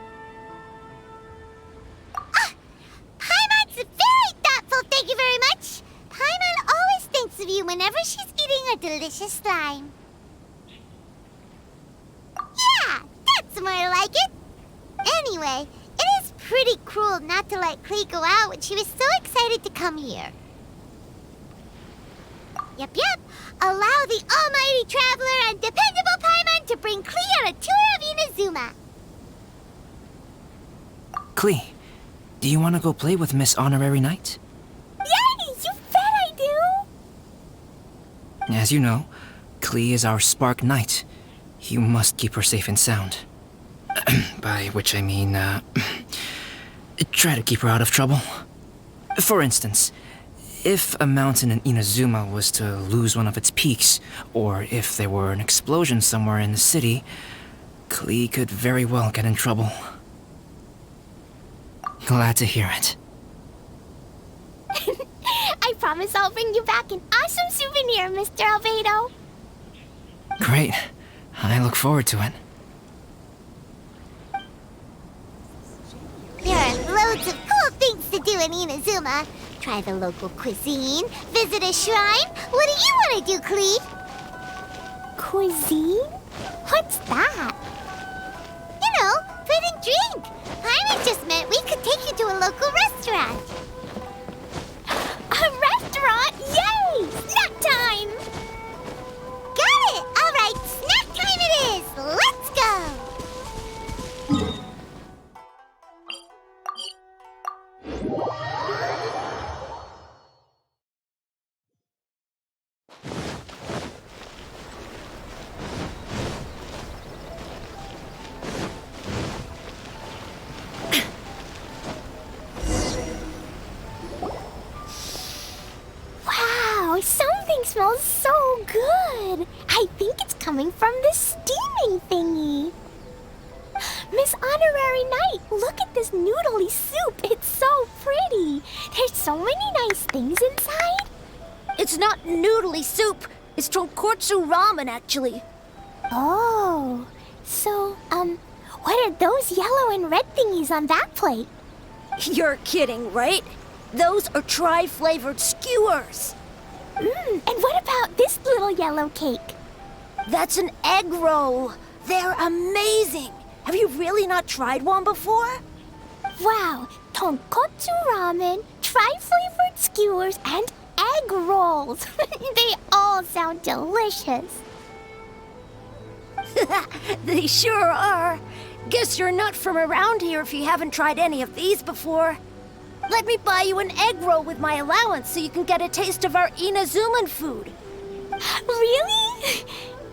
Paimon's very thoughtful, thank you very much. Paimon always thinks of you whenever she's eating a delicious slime. Yeah, that's more like it. Anyway, it is pretty cruel not to let Klee go out when she was so excited to come here. Yep. Allow the almighty traveler and dependable Paimon to bring Klee on a tour of Inazuma. Klee, do you want to go play with Miss Honorary Knight? Yay! You bet I do! As you know, Klee is our Spark Knight. You must keep her safe and sound. By which I mean, try to keep her out of trouble. For instance, if a mountain in Inazuma was to lose one of its peaks, or if there were an explosion somewhere in the city, Klee could very well get in trouble. Glad to hear it. I promise I'll bring you back an awesome souvenir, Mr. Albedo. Great. I look forward to it. There are loads of cool things to do in Inazuma. Try the local cuisine, visit a shrine. What do you want to do, Klee? Cuisine? What's that? You know, food and drink. Paimon just meant we could take you to a local restaurant. A restaurant? Yay! Snack time! Got it! All right, snack time it is. Let's go! Wow, something smells so good. I think it's coming from this steaming thingy. Miss Honorary Knight, look at this noodly soup. It's so pretty. There's so many nice things inside. It's not noodly soup. It's tonkotsu ramen, actually. Oh, so, what are those yellow and red thingies on that plate? You're kidding, right? Those are tri-flavored skewers. And what about this little yellow cake? That's an egg roll. They're amazing. Have you really not tried one before? Wow, tonkotsu ramen, tri-flavored skewers, and egg rolls. They all sound delicious. They sure are. Guess you're not from around here if you haven't tried any of these before. Let me buy you an egg roll with my allowance so you can get a taste of our Inazuman food. Really?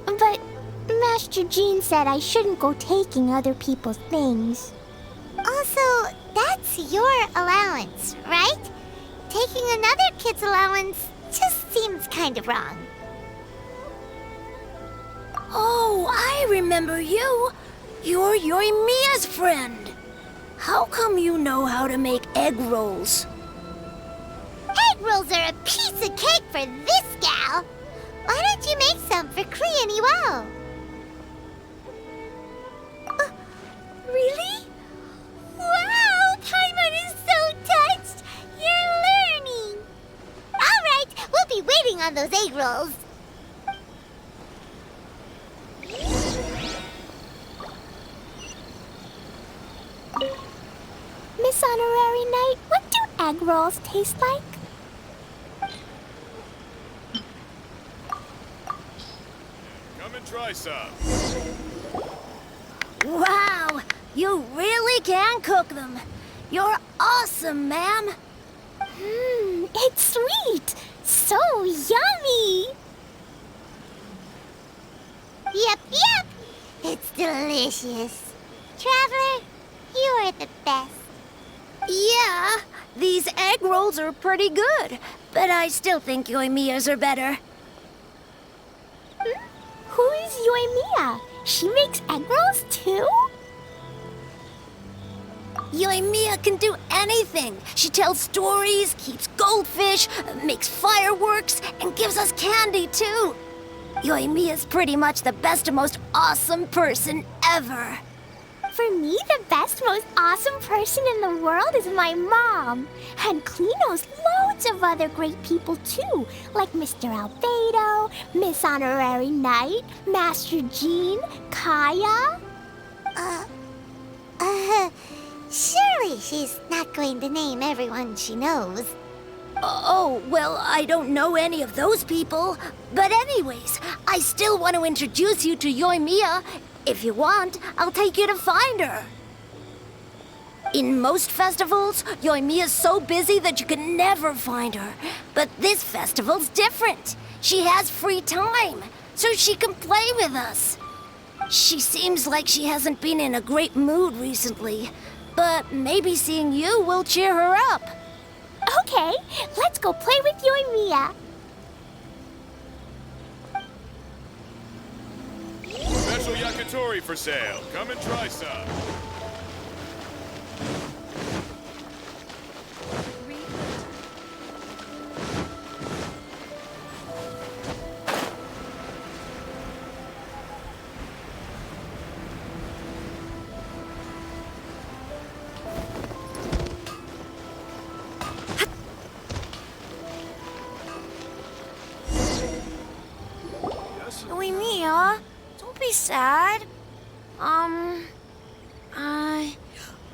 But Master Jean said I shouldn't go taking other people's things. Also, that's your allowance, right? Taking another kid's allowance just seems kind of wrong. Oh, I remember you. You're Yoimiya's friend. How come you know how to make egg rolls? Egg rolls are a piece of cake for this gal. Why don't you make some for Klee and Iwao? Really? Wow, Paimon is so touched. You're learning. All right, we'll be waiting on those egg rolls. Miss Honorary Knight, what do egg rolls taste like? Come and try some. Wow, you really can cook them. You're awesome, ma'am. It's sweet. So yummy. Yep. It's delicious. Traveler, you are the best. Yeah, these egg rolls are pretty good, but I still think Yoimiya's are better. Who is Yoimiya? She makes egg rolls too? Yoimiya can do anything. She tells stories, keeps goldfish, makes fireworks, and gives us candy too. Yoimiya's pretty much the best and most awesome person ever. For me, the best, most awesome person in the world is my mom. And Klee knows loads of other great people too, like Mr. Albedo, Miss Honorary Knight, Master Jean, Kaya. Surely she's not going to name everyone she knows. Oh, well, I don't know any of those people. But anyways, I still want to introduce you to Yoimiya. If you want, I'll take you to find her. In most festivals, Yoimiya's so busy that you can never find her. But this festival's different. She has free time, so she can play with us. She seems like she hasn't been in a great mood recently, but maybe seeing you will cheer her up. Okay, let's go play with Yoimiya. Special yakitori for sale. Come and try some. Yoimiya, don't be sad.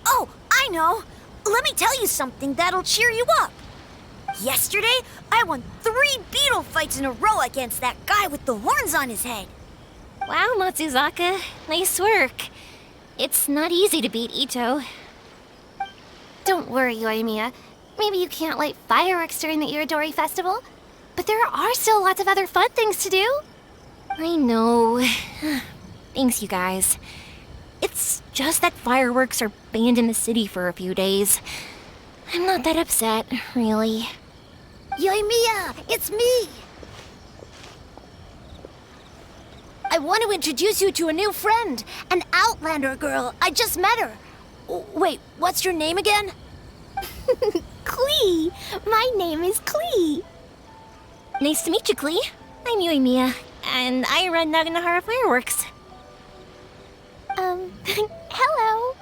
Oh, I know. Let me tell you something that'll cheer you up. Yesterday, I won 3 beetle fights in a row against that guy with the horns on his head. Wow, Matsuzaka. Nice work. It's not easy to beat Ito. Don't worry, Yoimiya. Maybe you can't light fireworks during the Iridori Festival, but there are still lots of other fun things to do. I know. Thanks, you guys. It's just that fireworks are banned in the city for a few days. I'm not that upset, really. Yoimiya, it's me! I want to introduce you to a new friend, an Outlander girl. I just met her. Wait, what's your name again? Klee! My name is Klee. Nice to meet you, Klee. I'm Yoimiya, and I run Naganahara Fireworks. Hello.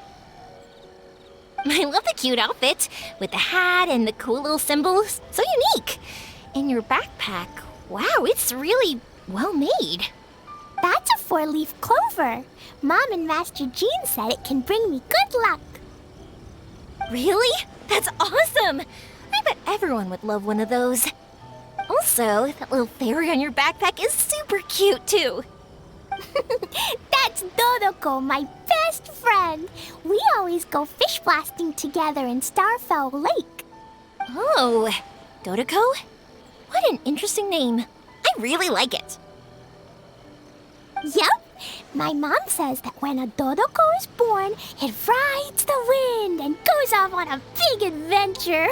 I love the cute outfit, with the hat and the cool little symbols. So unique. And your backpack, wow, it's really well made. That's a 4-leaf clover. Mom and Master Jean said it can bring me good luck. Really? That's awesome! I bet everyone would love one of those. Also, that little fairy on your backpack is super cute, too. That's Dodoko, my best friend. We always go fish blasting together in Starfell Lake. Oh, Dodoko? What an interesting name. I really like it. Yep. My mom says that when a Dodoko is born, it rides the wind and goes off on a big adventure.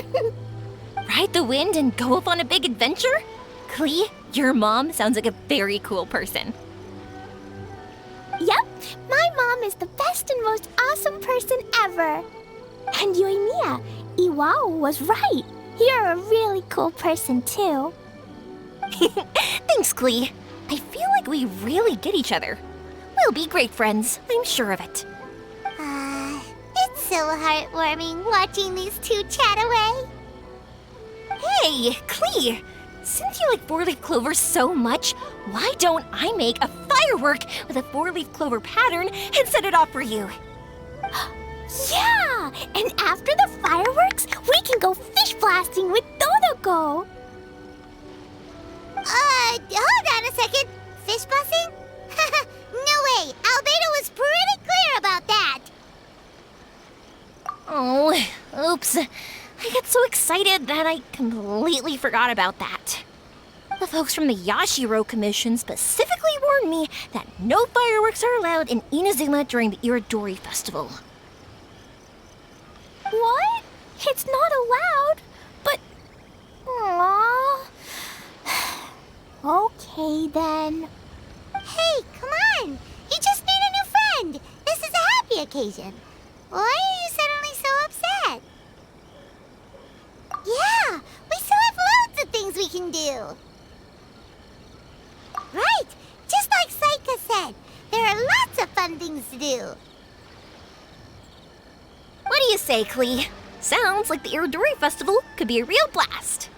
Ride the wind and go off on a big adventure? Klee, your mom sounds like a very cool person. Yep, my mom is the best and most awesome person ever. And Yoimiya, Iwao was right. You're a really cool person too. Thanks, Klee. I feel like we really get each other. We'll be great friends, I'm sure of it. It's so heartwarming watching these two chat away. Hey, Klee! Since you like four-leaf clover so much, why don't I make a firework with a four-leaf clover pattern and set it off for you? Yeah! And after the fireworks, we can go fish blasting with Dodoko! Hold on a second. Fish blasting? No way! Albedo was pretty clear about that! Oh, oops. I got so excited that I completely forgot about that. The folks from the Yashiro Commission specifically warned me that no fireworks are allowed in Inazuma during the Iridori Festival. What? It's not allowed? But... Aww... Okay, then. Hey, come on! You just made a new friend! This is a happy occasion. Why are you suddenly so upset? Yeah, we still have loads of things we can do. Right, just like Saika said, there are lots of fun things to do. What do you say, Klee? Sounds like the Iridori Festival could be a real blast.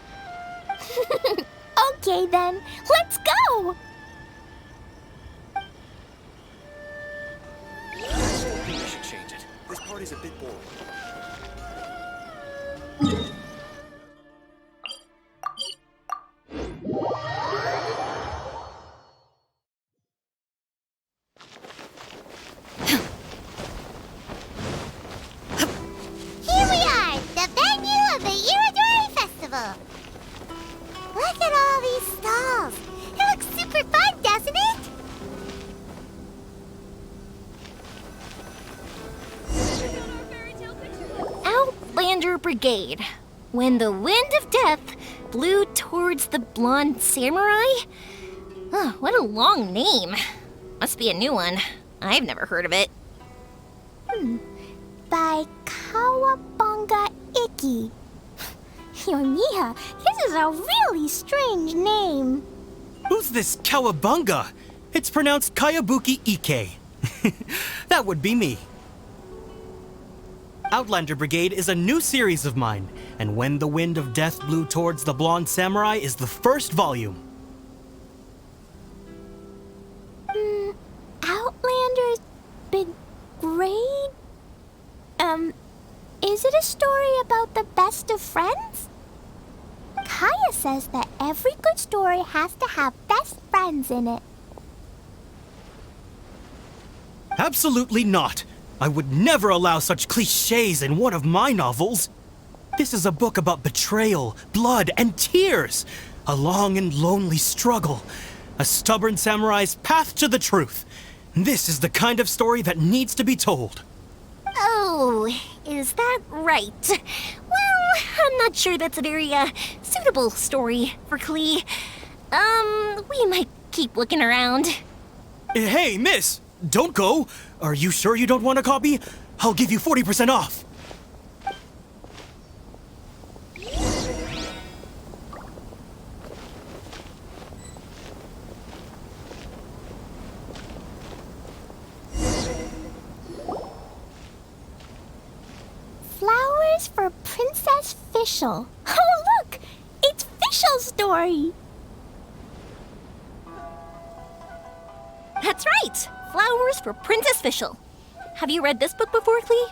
Okay then, let's go! I think we should change it. This party's a bit boring. Here we are, the venue of the Iridori Festival. Look at all these stalls. It looks super fun, doesn't it? Outlander Brigade. When the wind of death blew towards the blonde samurai? Oh, what a long name. Must be a new one. I've never heard of it. By Kawabunga Iki. Yoimiya, this is a really strange name. Who's this Kawabunga? It's pronounced Kayabuki Ike. That would be me. Outlander Brigade is a new series of mine, and When the Wind of Death Blew Towards the Blonde Samurai is the first volume. Outlander's Brigade? Is it a story about the best of friends? Kaya says that every good story has to have best friends in it. Absolutely not. I would never allow such cliches in one of my novels. This is a book about betrayal, blood, and tears. A long and lonely struggle. A stubborn samurai's path to the truth. This is the kind of story that needs to be told. Oh, is that right? Well, I'm not sure that's a very, suitable story for Klee. We might keep looking around. Hey, miss! Don't go! Are you sure you don't want a copy? I'll give you 40% off! Flowers for Princess Fischl. Oh, look! It's Fischl's story! That's right! Flowers for Princess Fischl. Have you read this book before, Klee?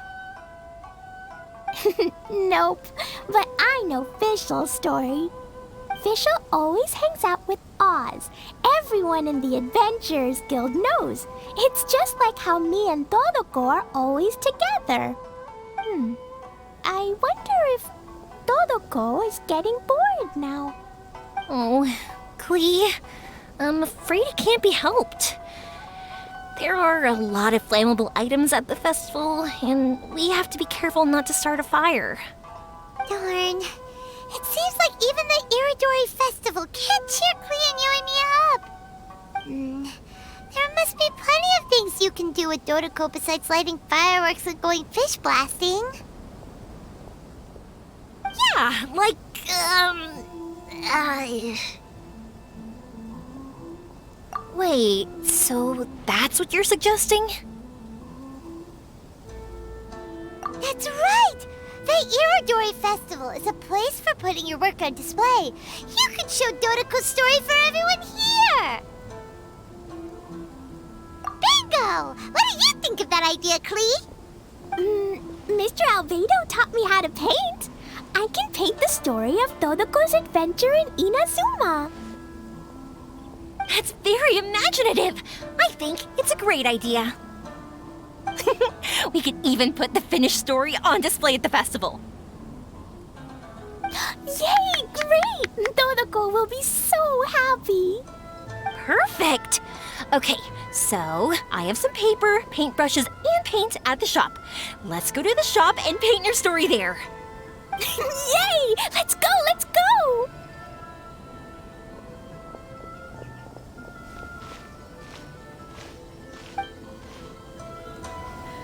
Nope, but I know Fischl's story. Fischl always hangs out with Oz. Everyone in the Adventurers Guild knows. It's just like how me and Dodoko are always together. I wonder if Todoko is getting bored now. Oh, Klee, I'm afraid it can't be helped. There are a lot of flammable items at the festival, and we have to be careful not to start a fire. Darn. It seems like even the Iridori Festival can't cheer Klee and you and me up. There must be plenty of things you can do with Dodoko besides lighting fireworks and going fish blasting. Yeah, like, Wait, so that's what you're suggesting? That's right! The Iridori Festival is a place for putting your work on display. You can show Dodoko's story for everyone here! Bingo! What do you think of that idea, Klee? Mr. Albedo taught me how to paint. I can paint the story of Dodoko's adventure in Inazuma. That's very imaginative. I think it's a great idea. We could even put the finished story on display at the festival. Yay! Great! Dodoko will be so happy. Perfect. Okay, so I have some paper, paintbrushes, and paint at the shop. Let's go to the shop and paint your story there. Yay! Let's go! Let's go!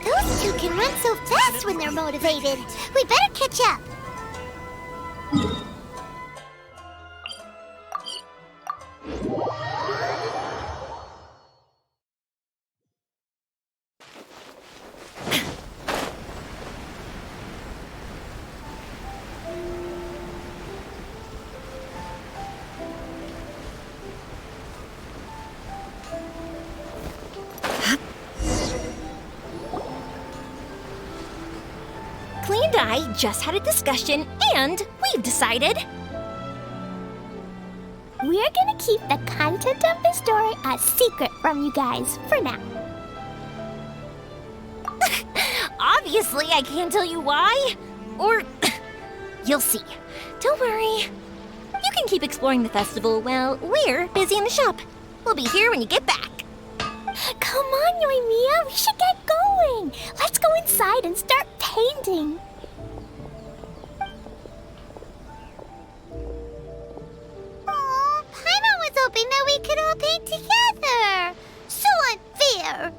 Those two can run so fast when they're motivated. We better catch up. Klee and I just had a discussion, and we've decided. We're gonna keep the content of the story a secret from you guys for now. Obviously, I can't tell you why. Or you'll see. Don't worry. You can keep exploring the festival while we're busy in the shop. We'll be here when you get back. Come on, Yoimiya, we should get going. Let's go inside and start painting. Oh, Paimon was hoping that we could all paint together. So unfair.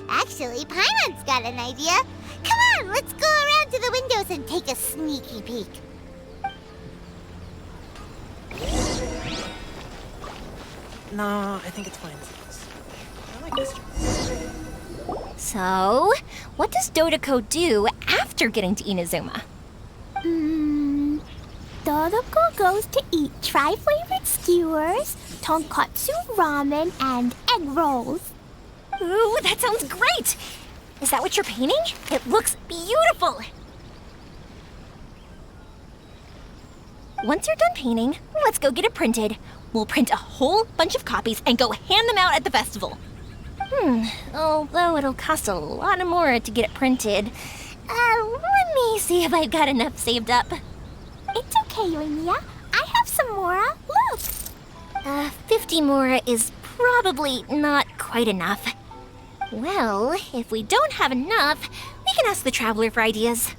Actually, Paimon's got an idea. Come on, let's go around to the windows and take a sneaky peek. No, I think it's fine. I like this. So, what does Dodoko do after getting to Inazuma? Dodoko goes to eat tri-flavored skewers, tonkatsu ramen, and egg rolls. Ooh, that sounds great! Is that what you're painting? It looks beautiful! Once you're done painting, let's go get it printed. We'll print a whole bunch of copies and go hand them out at the festival. Although it'll cost a lot more to get it printed. Let me see if I've got enough saved up. It's okay, Yoimiya. I have some mora. Look! 50 mora is probably not quite enough. Well, if we don't have enough, we can ask the Traveler for ideas.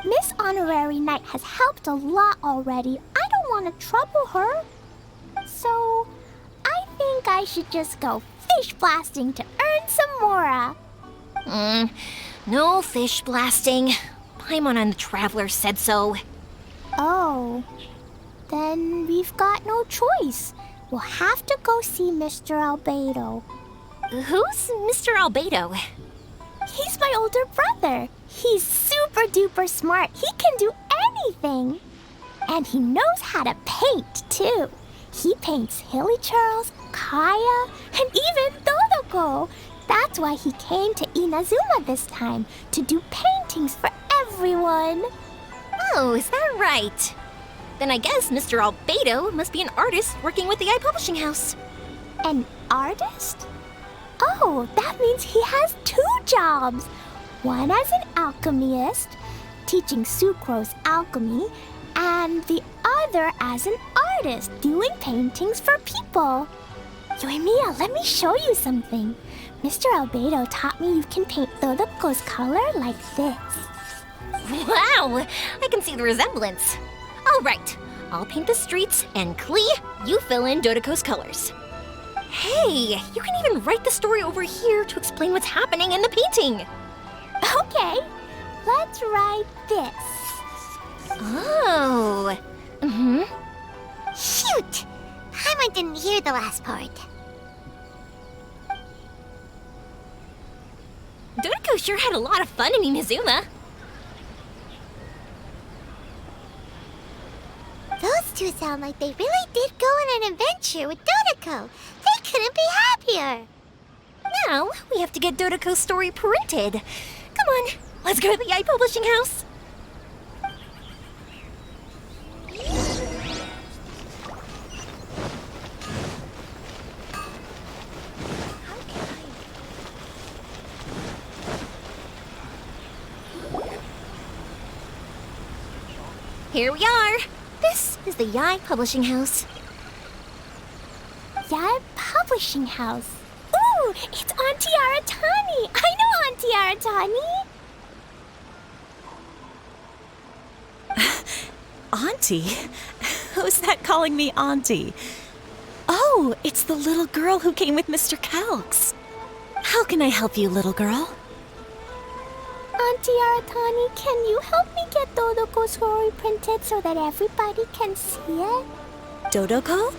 Miss Honorary Knight has helped a lot already. I don't want to trouble her. So, I think I should just go fish blasting to earn some mora. No fish blasting. Paimon and the Traveler said so. Oh, then we've got no choice. We'll have to go see Mr. Albedo. Who's Mr. Albedo? He's my older brother. He's super duper smart. He can do anything. And he knows how to paint, too. He paints Hilly Charles, Kaya, and even Dodoko. That's why he came to Inazuma this time, to do paintings for everyone. Oh, is that right? Then I guess Mr. Albedo must be an artist working with the Publishing House. An artist? Oh, that means he has 2 jobs. One as an alchemist teaching sucrose alchemy, and the other as an artist doing paintings for people. Yoimiya, let me show you something. Mr. Albedo taught me you can paint Dodoko's color like this. Wow! I can see the resemblance. All right, I'll paint the streets, and Klee, you fill in Dodoko's colors. Hey, you can even write the story over here to explain what's happening in the painting. Okay, let's write this. Oh. Shoot! Paimon didn't hear the last part. Dodoko sure had a lot of fun in Inazuma. Those two sound like they really did go on an adventure with Dodoko. They couldn't be happier. Now, we have to get Dodoko's story printed. Come on, let's go to the Yai Publishing House. Here we are. This is the Yai Publishing House. Yai Publishing House. Ooh, it's Auntie Aratani. I know Auntie Aratani. Auntie? Who's that calling me Auntie? Oh, it's the little girl who came with Mr. Calx. How can I help you, little girl? Auntie Aratani, can you help me get Dodoko's story printed so that everybody can see it? Dodoko?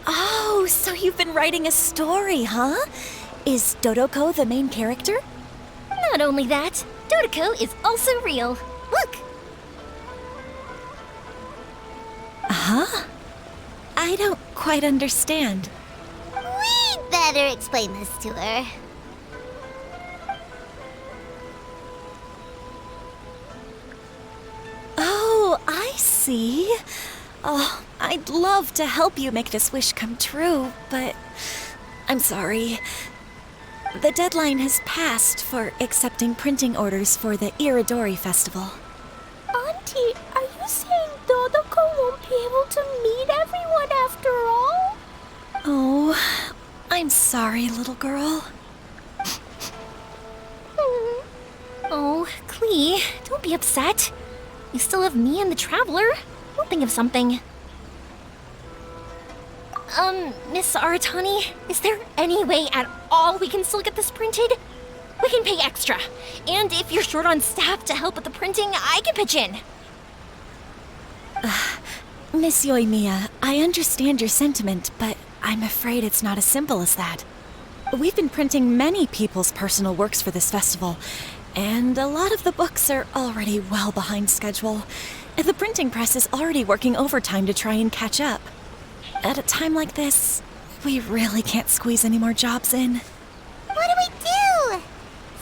Oh, so you've been writing a story, huh? Is Dodoko the main character? Not only that, Dodoko is also real. Look! Huh? I don't quite understand. We'd better explain this to her. Oh, I see. Oh, I'd love to help you make this wish come true, but I'm sorry. The deadline has passed for accepting printing orders for the Iridori Festival. Auntie, are you saying Dodoko won't be able to meet everyone after all? Oh, I'm sorry, little girl. Oh, Klee, don't be upset. You still have me and the Traveler. We'll think of something. Miss Aratani, is there any way at all we can still get this printed? We can pay extra. And if you're short on staff to help with the printing, I can pitch in. Miss Yoimiya, I understand your sentiment, but I'm afraid it's not as simple as that. We've been printing many people's personal works for this festival, and a lot of the books are already well behind schedule. The printing press is already working overtime to try and catch up. At a time like this, we really can't squeeze any more jobs in. What do we do?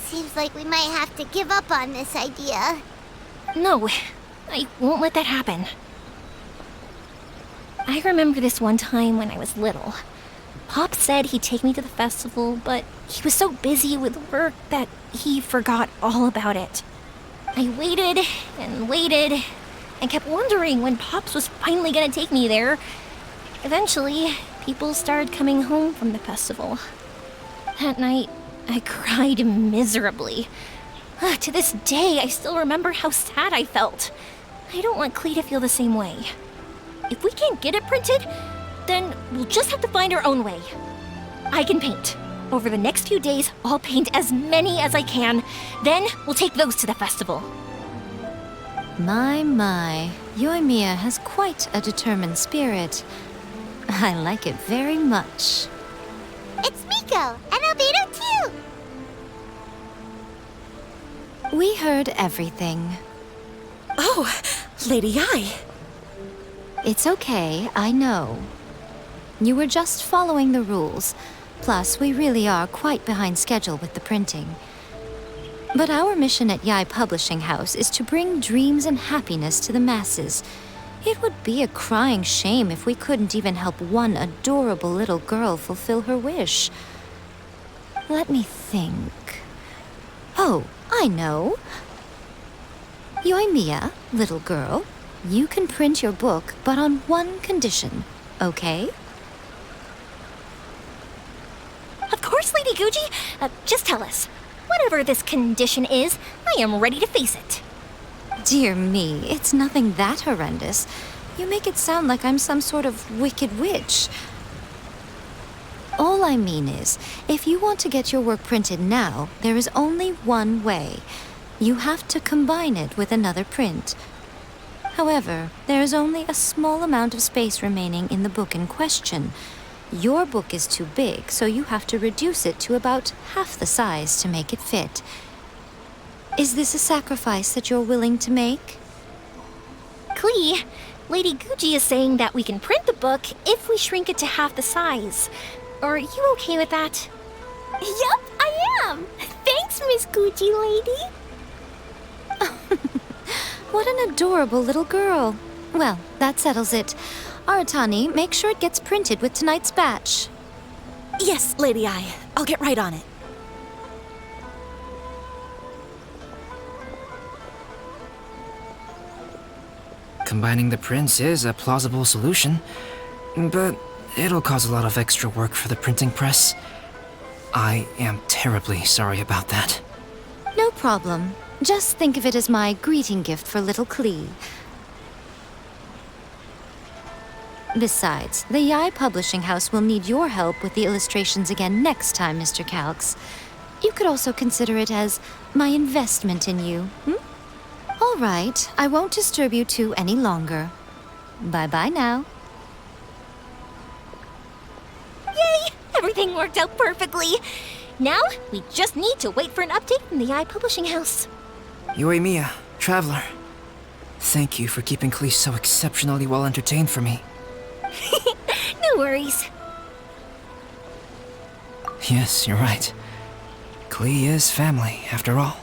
Seems like we might have to give up on this idea. No, I won't let that happen. I remember this one time when I was little. Pop said he'd take me to the festival, but he was so busy with work that he forgot all about it. I waited and kept wondering when Pops was finally gonna take me there. Eventually, people started coming home from the festival. That night, I cried miserably. To this day, I still remember how sad I felt. I don't want Klee to feel the same way. If we can't get it printed, then we'll just have to find our own way. I can paint. Over the next few days, I'll paint as many as I can. Then we'll take those to the festival. My, Yoimiya has quite a determined spirit. I like it very much. It's Miko, and Albedo too! We heard everything. Oh, Lady Yai. It's okay, I know. You were just following the rules. Plus, we really are quite behind schedule with the printing. But our mission at Yai Publishing House is to bring dreams and happiness to the masses. It would be a crying shame if we couldn't even help one adorable little girl fulfill her wish. Let me think. Oh, I know. Yoimiya, little girl, you can print your book, but on one condition, okay? Of course, Lady Guji. Just tell us. Whatever this condition is, I am ready to face it. Dear me, it's nothing that horrendous. You make it sound like I'm some sort of wicked witch. All I mean is, if you want to get your work printed now, there is only one way. You have to combine it with another print. However, there is only a small amount of space remaining in the book in question. Your book is too big, so you have to reduce it to about half the size to make it fit. Is this a sacrifice that you're willing to make? Klee, Lady Guji is saying that we can print the book if we shrink it to half the size. Are you okay with that? Yup, I am. Thanks, Miss Guji lady. What an adorable little girl. Well, that settles it. Aratani, make sure it gets printed with tonight's batch. Yes, Lady Ai. I'll get right on it. Combining the prints is a plausible solution, but it'll cause a lot of extra work for the printing press. I am terribly sorry about that. No problem. Just think of it as my greeting gift for little Klee. Besides, the Yai Publishing House will need your help with the illustrations again next time, Mr. Calx. You could also consider it as my investment in you, All right, I won't disturb you two any longer. Bye-bye now. Yay! Everything worked out perfectly. Now, we just need to wait for an update from the Yai Publishing House. Yoimiya, Traveler. Thank you for keeping Klee so exceptionally well entertained for me. No worries. Yes, you're right. Klee is family, after all.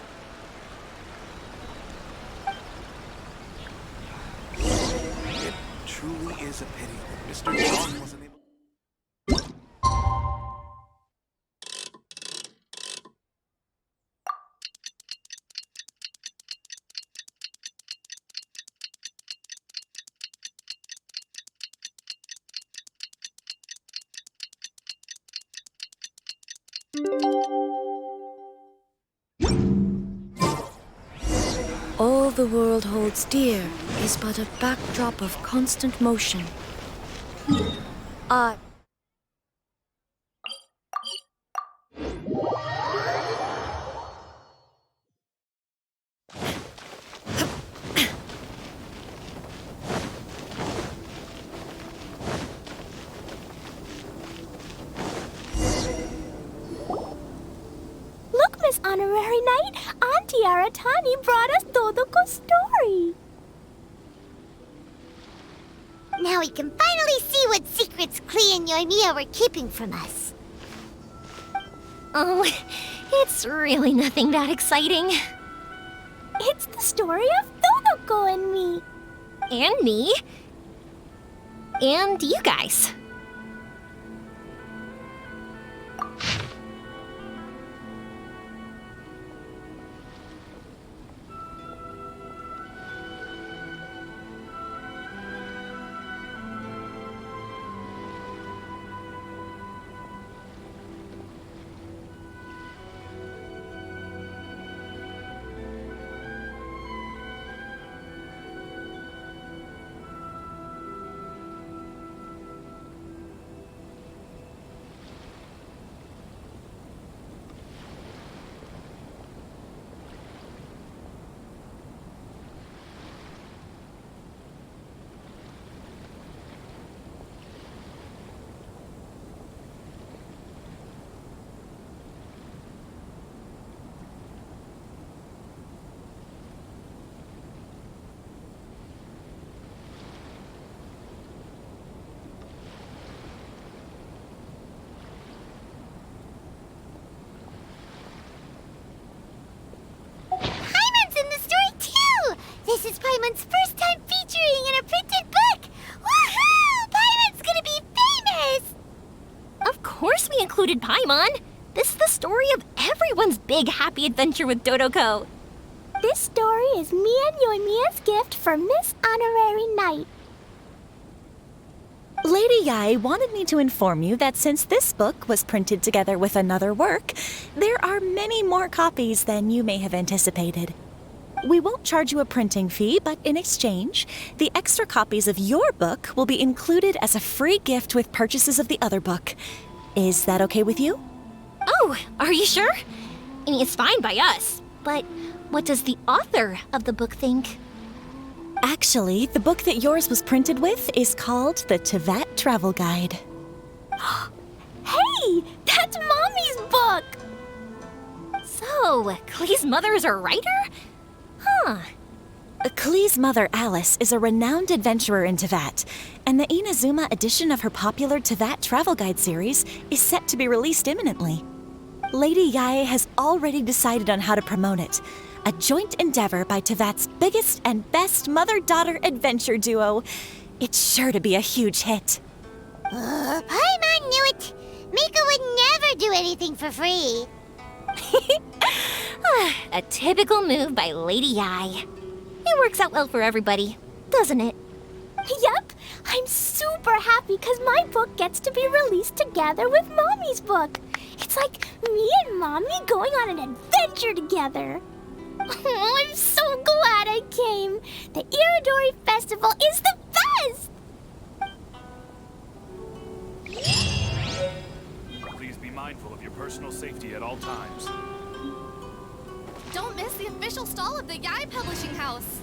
It truly is a pity that Mr. John wasn't able... All the world holds dear is but a backdrop of constant motion. Look, Miss Honorary Knight, Auntie Aratani brought us Todoko's story. Now we can finally see what secrets Klee and Yoimiya were keeping from us. Oh, it's really nothing that exciting. It's the story of Todoko and me. And me. And you guys. This is Paimon's first time featuring in a printed book! Woohoo! Paimon's gonna be famous! Of course we included Paimon. This is the story of everyone's big happy adventure with Dodoko. This story is me and Yoimiya's gift for Miss Honorary Knight. Lady Yai wanted me to inform you that since this book was printed together with another work, there are many more copies than you may have anticipated. We won't charge you a printing fee, but in exchange, the extra copies of your book will be included as a free gift with purchases of the other book. Is that okay with you? Oh, are you sure? I mean, it's fine by us, but what does the author of the book think? Actually, the book that yours was printed with is called the Teyvat Travel Guide. Hey, that's Mommy's book! So, Klee's mother is a writer? Huh. Klee's mother, Alice, is a renowned adventurer in Teyvat, and the Inazuma edition of her popular Teyvat Travel Guide series is set to be released imminently. Lady Yai has already decided on how to promote it, a joint endeavor by Teyvat's biggest and best mother-daughter adventure duo. It's sure to be a huge hit. Paimon knew it! Mika would never do anything for free. A typical move by Lady Yai. It works out well for everybody, doesn't it? Yep, I'm super happy because my book gets to be released together with Mommy's book. It's like me and Mommy going on an adventure together. Oh, I'm so glad I came. The Iridori Festival is the best! Please be mindful of your personal safety at all times. Don't miss the official stall of the Yai Publishing House.